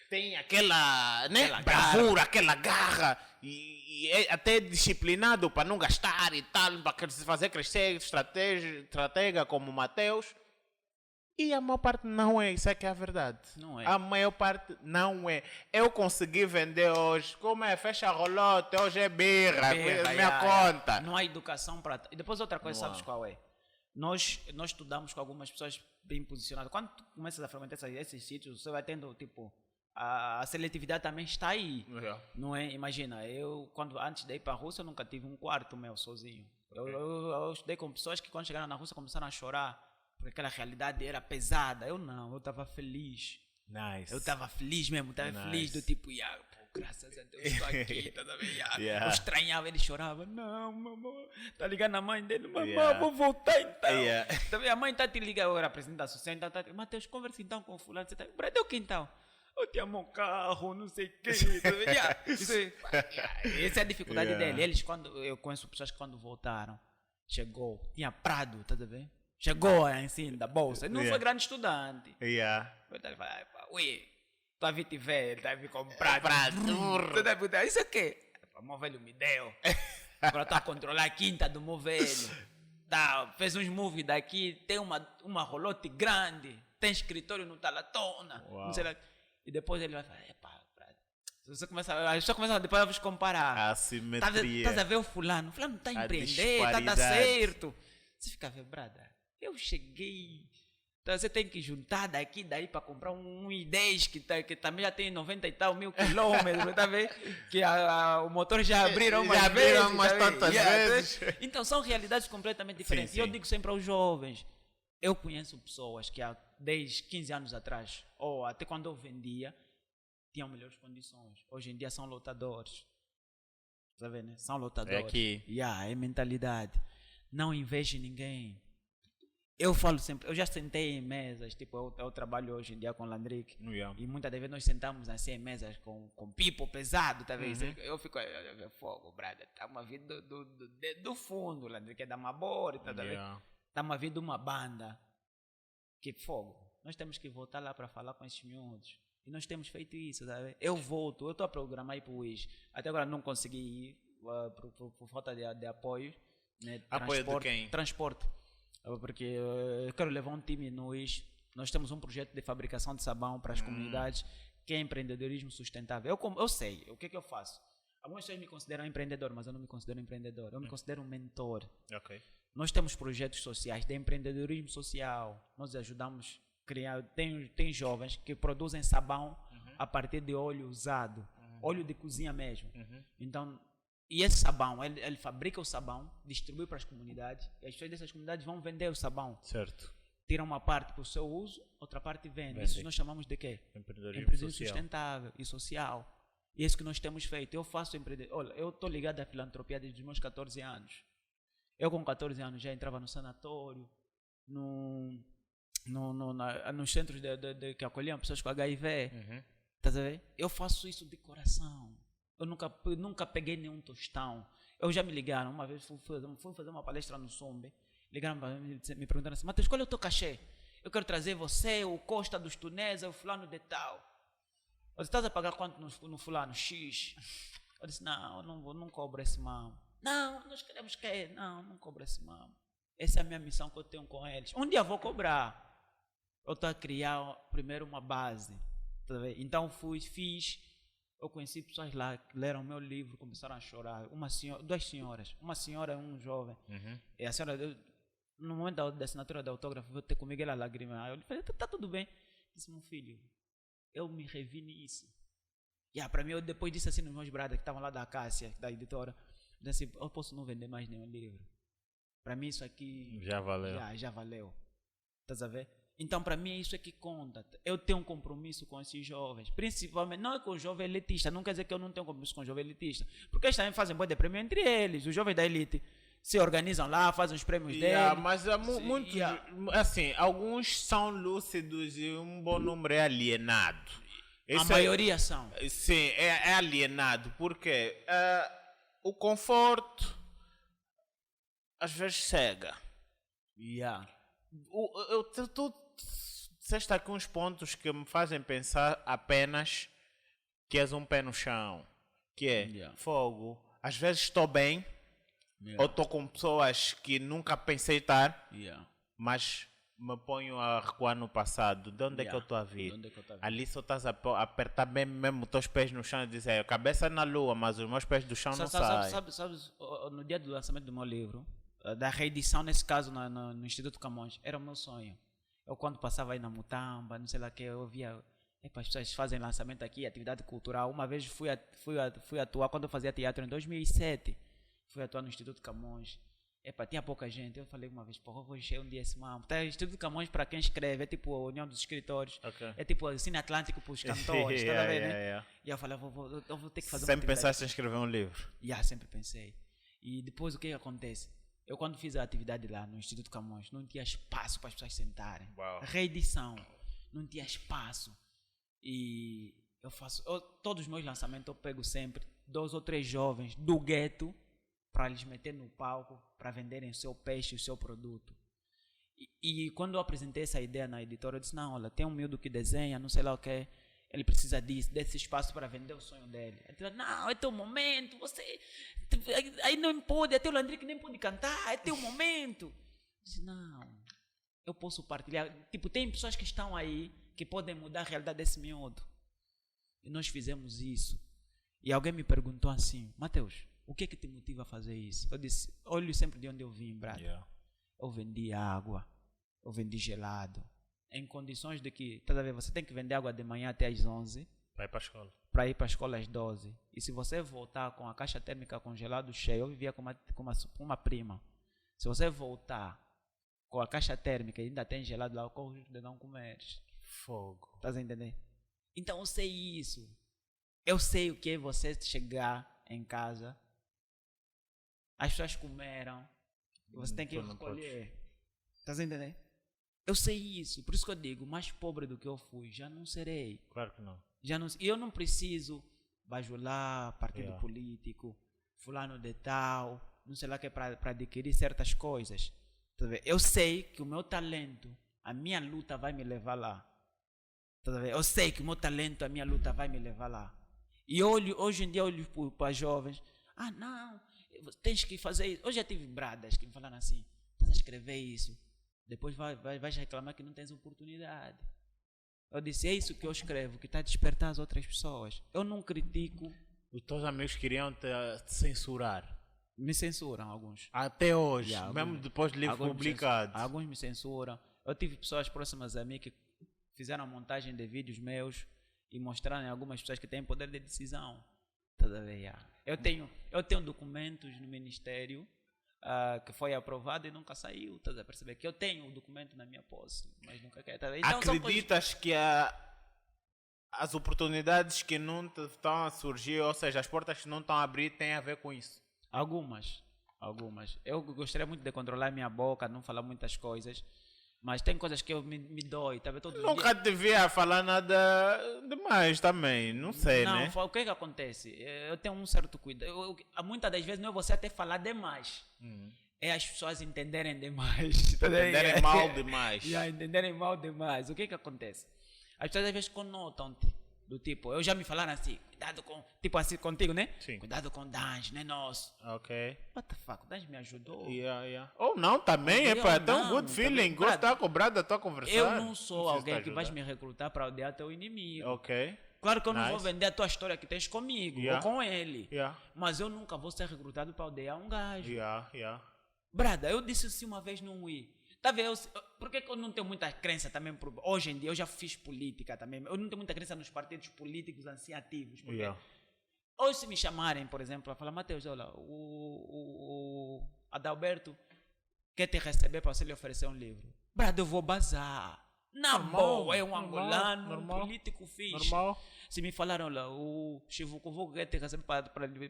Tem aquela, bravura, aquela garra. E é até disciplinado para não gastar e tal, para fazer crescer estratégia como o Mateus. E a maior parte não é, isso é que é a verdade. Não é. A maior parte não é. Eu consegui vender hoje, como é? Fecha rolote, hoje é birra minha conta. Não há educação para... E depois outra coisa, sabes qual é? Nós estudamos com algumas pessoas bem posicionadas. Quando tu começas a frequentar esses sítios, você vai tendo, tipo, a seletividade também está aí. Não é? Imagina, antes de ir para a Rússia, eu nunca tive um quarto meu sozinho. Eu estudei com pessoas que quando chegaram na Rússia começaram a chorar. Porque aquela realidade era pesada. Eu estava feliz. Nice. Eu estava feliz mesmo, feliz do tipo, graças a Deus estou aqui, tá vendo? Eu estranhava, ele chorava, não, mamãe, tá ligando a mãe dele, mamãe, vou voltar então. Também a mãe tá te ligando, eu era presidente da associação, então, Mateus, conversa então com o fulano, você tá, Bradeu que então? Eu te amo um carro, não sei o que. Essa é a dificuldade dele. Eu conheço pessoas que quando voltaram, chegou, tinha Prado, tá vendo? Chegou assim da bolsa. Ele não foi grande estudante. Tua vida tiver, ele deve comprar. Isso é o quê? O meu velho me deu. Agora estou a controlar a quinta do meu velho. Fez uns movies daqui, tem uma rolote grande, tem escritório no Talatona. Não sei lá. E depois ele vai falar, as pessoas começam depois a vos comparar. A simetria. Estás a ver o fulano está a empreender, está a dar certo. Você fica vibrada. Eu cheguei. Então você tem que juntar daqui daí para comprar um i10 que também já tem 90 e tal mil quilômetros, tá vendo? Que o motor já abriram umas tantas vezes. Então são realidades completamente diferentes. Sim. E eu digo sempre aos jovens, eu conheço pessoas que há 10, 15 anos atrás, ou até quando eu vendia, tinham melhores condições. Hoje em dia são lotadores. Tá vendo? São lotadores. É aqui. É mentalidade. Não inveje ninguém. Eu falo sempre, eu já sentei em mesas, tipo, eu trabalho hoje em dia com o Landrick, e muitas vezes nós sentamos assim em mesas com pipo pesado, tá vendo? Eu fico, fogo, brother, estamos a vir do fundo, o Landrick é da Mabor, tá vendo? Estamos a vir de uma banda, que fogo, nós temos que voltar lá para falar com esses miúdos, e nós temos feito isso, tá vendo? Eu estou a programar aí para o Wish, até agora não consegui ir, por falta de apoio, né? Apoio de quem? Transporte. Porque eu quero levar um time nós temos um projeto de fabricação de sabão para as comunidades, que é empreendedorismo sustentável. Eu sei, o que é que eu faço? Algumas pessoas me consideram empreendedor, mas eu não me considero empreendedor, eu me considero um mentor. Okay. Nós temos projetos sociais de empreendedorismo social, nós ajudamos a criar, tem jovens que produzem sabão a partir de óleo usado, óleo de cozinha mesmo. Então, E esse sabão, ele fabrica o sabão, distribui para as comunidades, e as pessoas dessas comunidades vão vender o sabão. Certo. Tiram uma parte para o seu uso, outra parte vende. Isso nós chamamos de quê? Empreendedorismo sustentável e social. E é isso que nós temos feito. Eu faço empreendedorismo. Olha, eu estou ligado à filantropia desde os meus 14 anos. Eu com 14 anos já entrava no sanatório, nos centros que acolhiam pessoas com HIV. Tá vendo? Eu faço isso de coração. Eu nunca peguei nenhum tostão. Eu já me ligaram, uma vez fui fazer uma palestra no Sombe. Ligaram para mim e me perguntaram assim: Matheus, qual é o teu cachê? Eu quero trazer você, o Costa dos Tunésia, o fulano de tal. Eu disse: estás a pagar quanto no fulano? X. Eu disse: não, eu não cobro esse mamo. Não, nós queremos que... Não cobro esse mamo. Essa é a minha missão que eu tenho com eles. Um dia vou cobrar. Eu estou a criar primeiro uma base. Tá, então fiz. Eu conheci pessoas lá que leram meu livro, começaram a chorar. Duas senhoras. Uma senhora e um jovem. E a senhora... No momento da assinatura do autógrafo, vou ter comigo ela lágrima. Eu falei: tá tudo bem. Disse: meu filho, eu me revi nisso. E para mim, eu depois disse assim nos meus brothers que estavam lá da Cássia, da editora, eu disse assim: eu posso não vender mais nenhum livro. Para mim isso aqui já valeu. Já valeu. Estás a ver? Então para mim isso é que conta. Eu tenho um compromisso com esses jovens, principalmente, não é com o jovem elitista, não quer dizer que eu não tenho compromisso com o jovem elitista, porque eles também fazem boa de prêmio entre eles, os jovens da elite se organizam lá, fazem os prêmios deles. Mas muitos, assim, alguns são lúcidos e um bom número é alienado. A maioria são. Sim, é alienado, porque o conforto às vezes cega. Tu disseste aqui uns pontos que me fazem pensar apenas que és um pé no chão, que é fogo. Às vezes estou bem, ou estou com pessoas que nunca pensei estar, mas me ponho a recuar no passado. De onde é que eu estou a vir? Ali só estás a apertar bem mesmo os teus pés no chão e dizer: cabeça na lua, mas os meus pés do chão não saem. Sabes, no dia do lançamento do meu livro, da reedição, nesse caso no Instituto Camões, era o meu sonho. Eu quando passava aí na Mutamba, não sei lá o que, eu via as pessoas fazem lançamento aqui, atividade cultural. Uma vez fui atuar, quando eu fazia teatro em 2007, fui atuar no Instituto Camões. Tinha pouca gente. Eu falei uma vez: eu vou encher um dia esse mamo. Instituto Camões, para quem escreve, é tipo a União dos Escritores. É tipo o Cine Atlântico para os cantores. Tá vendo, né? E eu falei: eu vou ter que fazer Sempre pensaste em escrever um livro? Sempre pensei. E depois o que acontece? Eu quando fiz a atividade lá no Instituto Camões, não tinha espaço para as pessoas sentarem. Reedição, não tinha espaço. E todos os meus lançamentos eu pego sempre 2 ou 3 jovens do gueto para eles meter no palco, para venderem o seu peixe, o seu produto. E quando eu apresentei essa ideia na editora, eu disse: não, olha, tem um miúdo que desenha, não sei lá o que, ele precisa desse espaço para vender o sonho dele. Ele disse: não, é teu momento, aí não pode, até o Landry que nem pode cantar, é teu momento. Eu disse: não, eu posso partilhar. Tipo, tem pessoas que estão aí que podem mudar a realidade desse miúdo. E nós fizemos isso. E alguém me perguntou assim: Matheus, o que é que te motiva a fazer isso? Eu disse: olho sempre de onde eu vim, brother. Eu vendi água, eu vendi gelado, em condições de que, você tem que vender água de manhã até às 11. Para ir para a escola. Para ir para a escola às 12. E se você voltar com a caixa térmica congelado cheia, eu vivia com uma prima. Se você voltar com a caixa térmica e ainda tem gelado lá, eu corro de não comeres. Fogo. Estás a entender? Então eu sei isso. Eu sei o que é você chegar em casa, as pessoas comeram, e você tem que recolher. Estás a entender? Eu sei isso. Por isso que eu digo: mais pobre do que eu fui, já não serei. Claro que não. E eu não preciso bajular partido político, fulano de tal, não sei lá que, para adquirir certas coisas. Eu sei que o meu talento, a minha luta vai me levar lá. Eu sei que o meu talento, a minha luta vai me levar lá. E hoje em dia olho para jovens: não, tens que fazer isso. Eu já tive bradas que me falaram assim: estás a escrever isso, depois vais reclamar que não tens oportunidade. Eu disse: é isso que eu escrevo, que está a despertar as outras pessoas. Eu não critico. Os teus amigos queriam te censurar. Me censuram alguns. Até hoje, mesmo depois de livro publicado. Alguns me censuram. Eu tive pessoas próximas a mim que fizeram a montagem de vídeos meus e mostraram a algumas pessoas que têm poder de decisão. Eu tenho documentos no Ministério que foi aprovado e nunca saiu, estás a perceber? Que eu tenho o documento na minha posse, mas nunca quer. Então, acreditas que as oportunidades que não estão a surgir, ou seja, as portas que não estão a abrir, têm a ver com isso? Algumas. Eu gostaria muito de controlar a minha boca, não falar muitas coisas, mas tem coisas que eu me dói, tá vendo? Nunca devia falar nada demais também, não sei, né? Não, o que acontece? Eu tenho um certo cuidado. Muitas das vezes não é você até falar demais. É as pessoas entenderem demais. Entenderem mal demais. Entenderem mal demais. O que acontece? As pessoas às vezes conotam-te. Do tipo, eu já me falaram assim, cuidado com, tipo assim contigo, né? Sim. Cuidado com o Dange, não é nosso. Ok. What the fuck, o Dange me ajudou. Ou não, também, tem um good feeling, gosto de estar cobrado da tua conversa. Eu não sou alguém que vais me recrutar para odiar teu inimigo. Ok. Claro que eu não vou vender a tua história que tens comigo ou com ele. Mas eu nunca vou ser recrutado para odiar um gajo. Brada, eu disse assim uma vez num Wii. Tá vendo? Por que eu não tenho muita crença também? Hoje em dia, eu já fiz política também. Eu não tenho muita crença nos partidos políticos assim ativos. Porque hoje, se me chamarem, por exemplo, a falar, Mateus, olha, o Adalberto quer te receber para você lhe oferecer um livro. Brado, eu vou bazar. Na boa, é um angolano, um político fixe. Se me falaram, olha, o Chivucovo quer te receber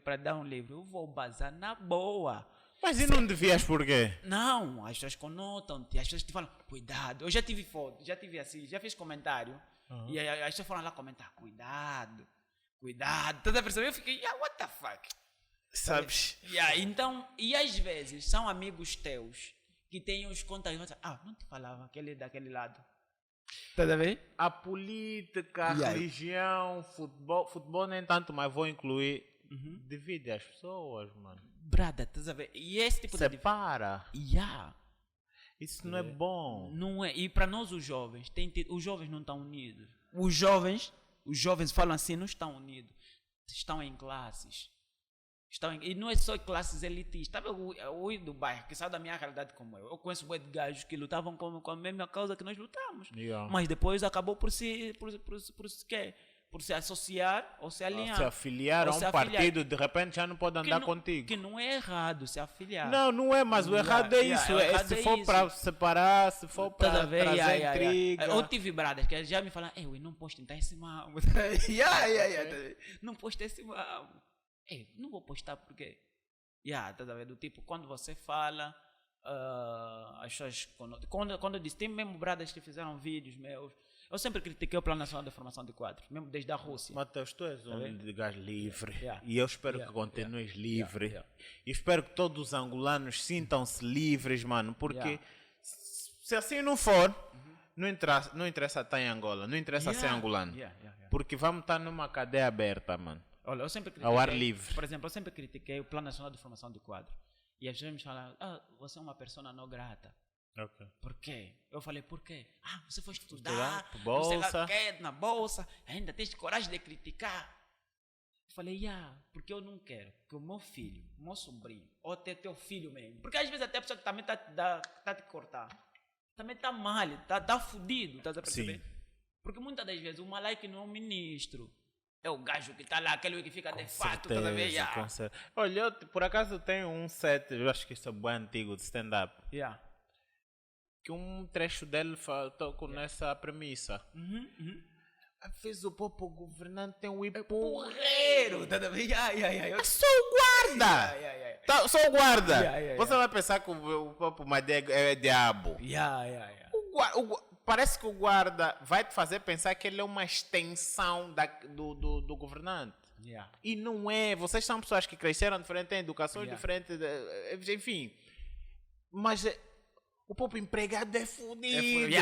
para dar um livro, eu vou bazar na boa. Mas e não devias por quê? Não, as pessoas conotam-te, as pessoas te falam, cuidado. Eu já tive foto, já tive assim, já fiz comentário. E as pessoas foram lá comentar, cuidado. Tá a perceber? Eu fiquei, what the fuck? Sabes? Então, e às vezes são amigos teus que têm os contatos. Não te falava daquele lado. Tá a ver? A política, a religião, futebol nem tanto, mas vou incluir. Divide as pessoas, mano. Brada, estás a ver? E esse tipo separa. de... Isso não é bom. Não é. E para nós os jovens, os jovens não estão unidos. Os jovens falam assim, não estão unidos. Estão em classes. E não é só classes elitistas. Sabe o do bairro, que sabe da minha realidade como eu. Eu conheço bué de gajos que lutavam com a mesma causa que nós lutamos. Mas depois acabou por se associar ou se alinhar. Se afiliar a um partido, de repente já não pode andar contigo. Que não é errado se afiliar. Não é, mas o errado é isso. Se for para separar, se for para trazer intriga. Eu tive bradas que já me falaram, não posso tentar esse mambo. Não posto esse mambo. Não vou postar porque... tá vendo? Do tipo, quando você fala, as pessoas... Quando eu disse, tem mesmo bradas que fizeram vídeos meus. Eu sempre critiquei o Plano Nacional de Formação de Quadros, mesmo desde a Rússia. Mateus, tu és um de gajo livre. E eu espero que continues livre. E espero que todos os angolanos sintam-se livres, mano. Porque se assim não for, não interessa estar em Angola, não interessa ser angolano. Porque vamos estar numa cadeia aberta, mano. Olha, eu sempre critiquei, ao ar livre. Por exemplo, eu sempre critiquei o Plano Nacional de Formação de Quadros. E as pessoas me falaram, você é uma pessoa não grata. Por quê? Eu falei, por quê? Você foi estudar, bolsa. Você na bolsa, ainda tens coragem de criticar. Eu falei, porque eu não quero que o meu filho, o meu sobrinho, ou até teu filho mesmo, porque às vezes até a pessoa que também tá te cortar, também tá mal, tá fudido, tá a perceber? Sim. Porque muitas das vezes o malaique não é um ministro, é o gajo que tá lá, aquele que fica de fato, tá a ver? Olha, eu, por acaso tenho um set, eu acho que isso é bem antigo, de stand-up. Que um trecho dele tocou nessa premissa. Fez o povo governante tem um porreiro. Sou o guarda. Sou o guarda. Você vai pensar que o povo é diabo. Parece que o guarda vai te fazer pensar que ele é uma extensão do governante. E não é. Vocês são pessoas que cresceram diferente, têm educação diferente, enfim. Mas o próprio empregado é fudido.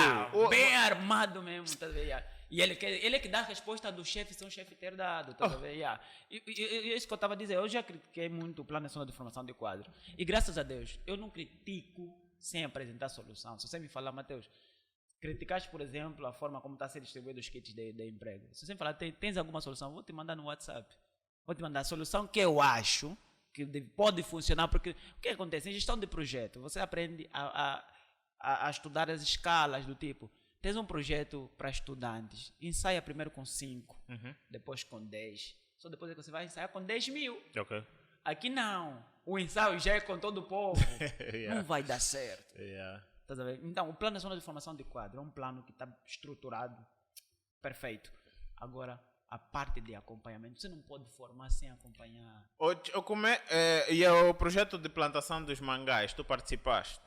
Bem armado mesmo, tá vendo? E ele é que dá a resposta do chefe sem o chefe ter dado, tá vendo? E isso que eu estava dizendo, eu já critiquei muito o Plano Nacional de Formação de Quadros. E graças a Deus, eu não critico sem apresentar solução. Se você me falar, Mateus, criticaste, por exemplo, a forma como está a ser distribuído os kits de emprego. Se você me falar, tens alguma solução, vou te mandar no WhatsApp. Vou te mandar a solução que eu acho que pode funcionar, porque o que acontece? Em gestão de projeto, você aprende a estudar as escalas do tipo, tens um projeto para estudantes, ensaia primeiro com 5, depois com 10, Só depois é que você vai ensaiar com 10 mil. Ok. Aqui não. O ensaio já é com todo o povo. Não vai dar certo. Tá vendo? Então, o Plano Nacional de Formação de Quadro é um plano que está estruturado, perfeito. Agora, a parte de acompanhamento, você não pode formar sem acompanhar. E o projeto de plantação dos mangás, tu participaste?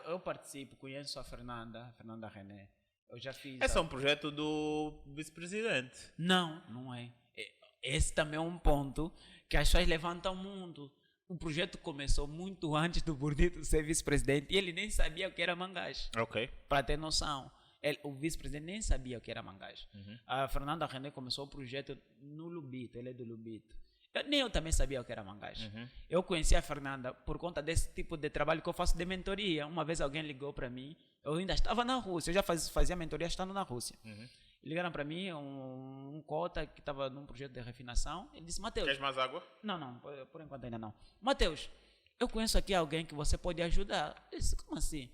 Eu participo, conheço a Fernanda René. Eu já fiz. Esse é um projeto do vice-presidente. Não é. Esse também é um ponto que as pessoas levantam muito. O projeto começou muito antes do Burdito ser vice-presidente e ele nem sabia o que era mangás. Ok. Para ter noção. O vice-presidente nem sabia o que era mangás. A Fernanda René começou o projeto no Lubito, ele é do Lubito. Nem eu também sabia o que era mangás. Eu conheci a Fernanda por conta desse tipo de trabalho que eu faço de mentoria. Uma vez alguém ligou para mim, eu ainda estava na Rússia, eu já fazia mentoria estando na Rússia. Ligaram para mim, um cota que estava num projeto de refinação. Ele disse, Mateus... Queres mais água? Não, por enquanto ainda não. Mateus, eu conheço aqui alguém que você pode ajudar. Eu disse, como assim?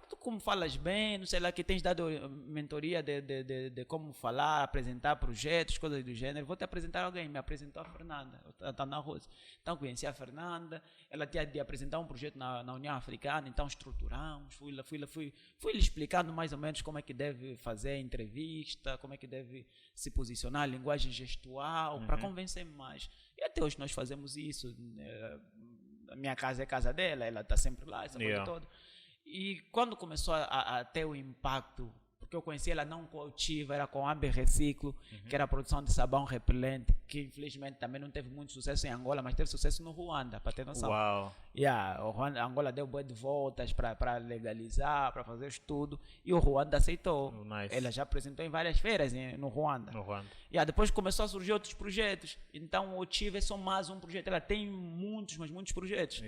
Tu como falas bem, não sei lá, que tens dado mentoria de como falar, apresentar projetos, coisas do gênero. Vou te apresentar alguém. Me apresentou a Fernanda, está na Rússia. Então conheci a Fernanda, ela tinha de apresentar um projeto na União Africana, então estruturamos, fui lhe explicando mais ou menos como é que deve fazer a entrevista, como é que deve se posicionar, linguagem gestual, para convencer mais. E até hoje nós fazemos isso. A minha casa é a casa dela, ela está sempre lá, essa coisa toda. E quando começou a ter o impacto, porque eu conheci ela não com a Altiva, era com a AB Reciclo, que era a produção de sabão repelente, que infelizmente também não teve muito sucesso em Angola, mas teve sucesso no Ruanda, para ter noção. Uau! A Angola deu boa de voltas para legalizar, para fazer estudo, e o Ruanda aceitou. Nice. Ela já apresentou em várias feiras no Ruanda. Depois começou a surgir outros projetos. Então o Altiva é só mais um projeto. Ela tem muitos projetos.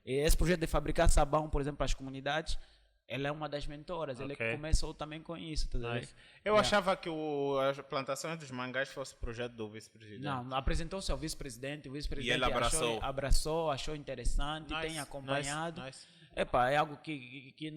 E esse projeto de fabricar sabão, por exemplo, para as comunidades, ela é uma das mentoras. Ela que começou também com isso. Eu achava que a plantação dos mangás fosse projeto do vice-presidente. Não, apresentou-se ao vice-presidente. O vice-presidente ele abraçou. Achou interessante, tem acompanhado. É algo que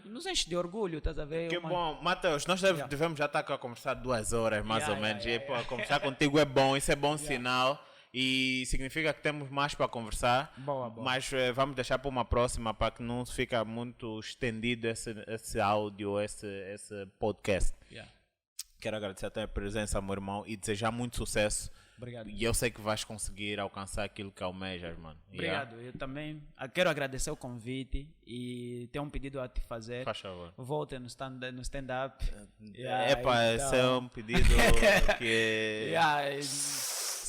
nos enche de orgulho, estás a ver? Que bom. Mateus, nós devemos já estar a conversar 2 horas, mais ou menos. Conversar contigo é bom, isso é bom sinal. E significa que temos mais para conversar. Boa. Mas vamos deixar para uma próxima, para que não fique muito estendido esse áudio, esse podcast. Quero agradecer a tua presença, meu irmão, e desejar muito sucesso. Obrigado. E eu sei que vais conseguir alcançar aquilo que almejas, mano. Obrigado. Eu também quero agradecer o convite e ter um pedido a te fazer. Faz favor. Volte no stand-up. Esse é um pedido que...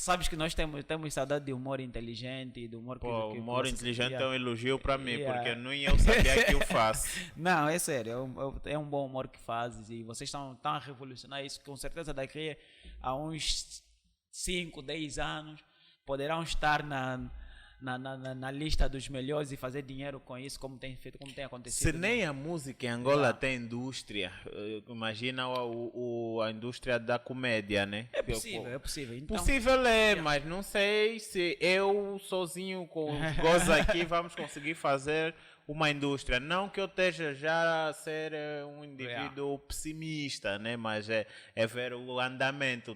Sabes que nós temos saudade de humor inteligente, de humor que... humor inteligente é um elogio para mim, porque nem eu sabia que eu faço. Não, é sério, é um bom humor que fazes e vocês estão a revolucionar isso. Com certeza daqui a uns 5, 10 anos poderão estar na lista dos melhores e fazer dinheiro com isso, como tem feito, como tem acontecido. Se nem a música em Angola tem indústria, imagina a indústria da comédia, né? É possível. Então, possível mas não sei se eu sozinho com os gozos aqui vamos conseguir fazer uma indústria. Não que eu esteja já a ser um indivíduo pessimista, né? Mas é ver o andamento.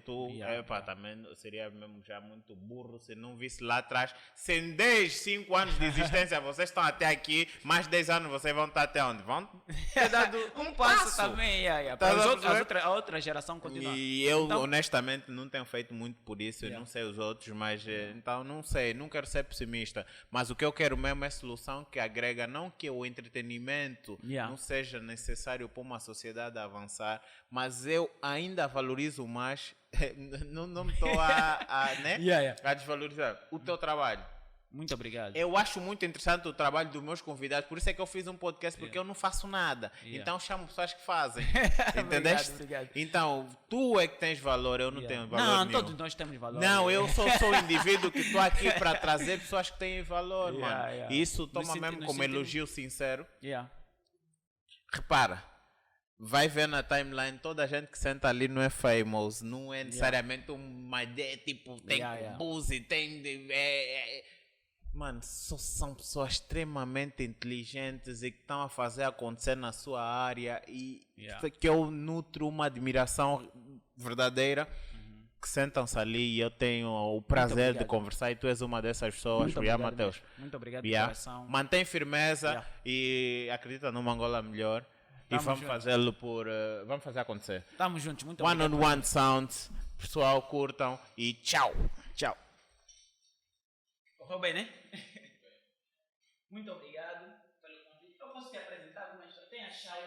Também seria mesmo já muito burro se não visse lá atrás. Se em 5 anos de existência vocês estão até aqui, mais 10 anos vocês vão estar até onde? Vão ter dado um passo também. A outra geração continua. E eu, honestamente, não tenho feito muito por isso. Eu não sei os outros, mas então não sei. Não quero ser pessimista. Mas o que eu quero mesmo é solução que agrega. Não que o entretenimento não seja necessário para uma sociedade avançar, mas eu ainda valorizo mais, não me estou a desvalorizar o teu trabalho. Muito obrigado. Eu acho muito interessante o trabalho dos meus convidados, por isso é que eu fiz um podcast, porque eu não faço nada. Então chamo pessoas que fazem. Entendeste? Obrigado. Então, tu é que tens valor, eu não tenho valor nenhum. Todos nós temos valor. Não, eu sou o indivíduo que estou aqui para trazer pessoas que têm valor, mano. E isso toma mesmo como elogio sincero. Repara, vai ver na timeline, toda a gente que senta ali não é famous, não é necessariamente uma ideia, tipo, tem buzz, tem... Mano, são pessoas extremamente inteligentes e que estão a fazer acontecer na sua área e que eu nutro uma admiração verdadeira que sentam-se ali e eu tenho o prazer de conversar e tu és uma dessas pessoas. Muito obrigado, Mateus. Muito obrigado de coração. Mantém firmeza e acredita numa Angola melhor. E vamos fazê-lo vamos fazer acontecer. Estamos juntos, muito One obrigado. on One Sounds. Pessoal, curtam e tchau. Tchau. Correu bem, né? Muito obrigado pelo convite. Eu posso te apresentar alguma história? Tem a Chay.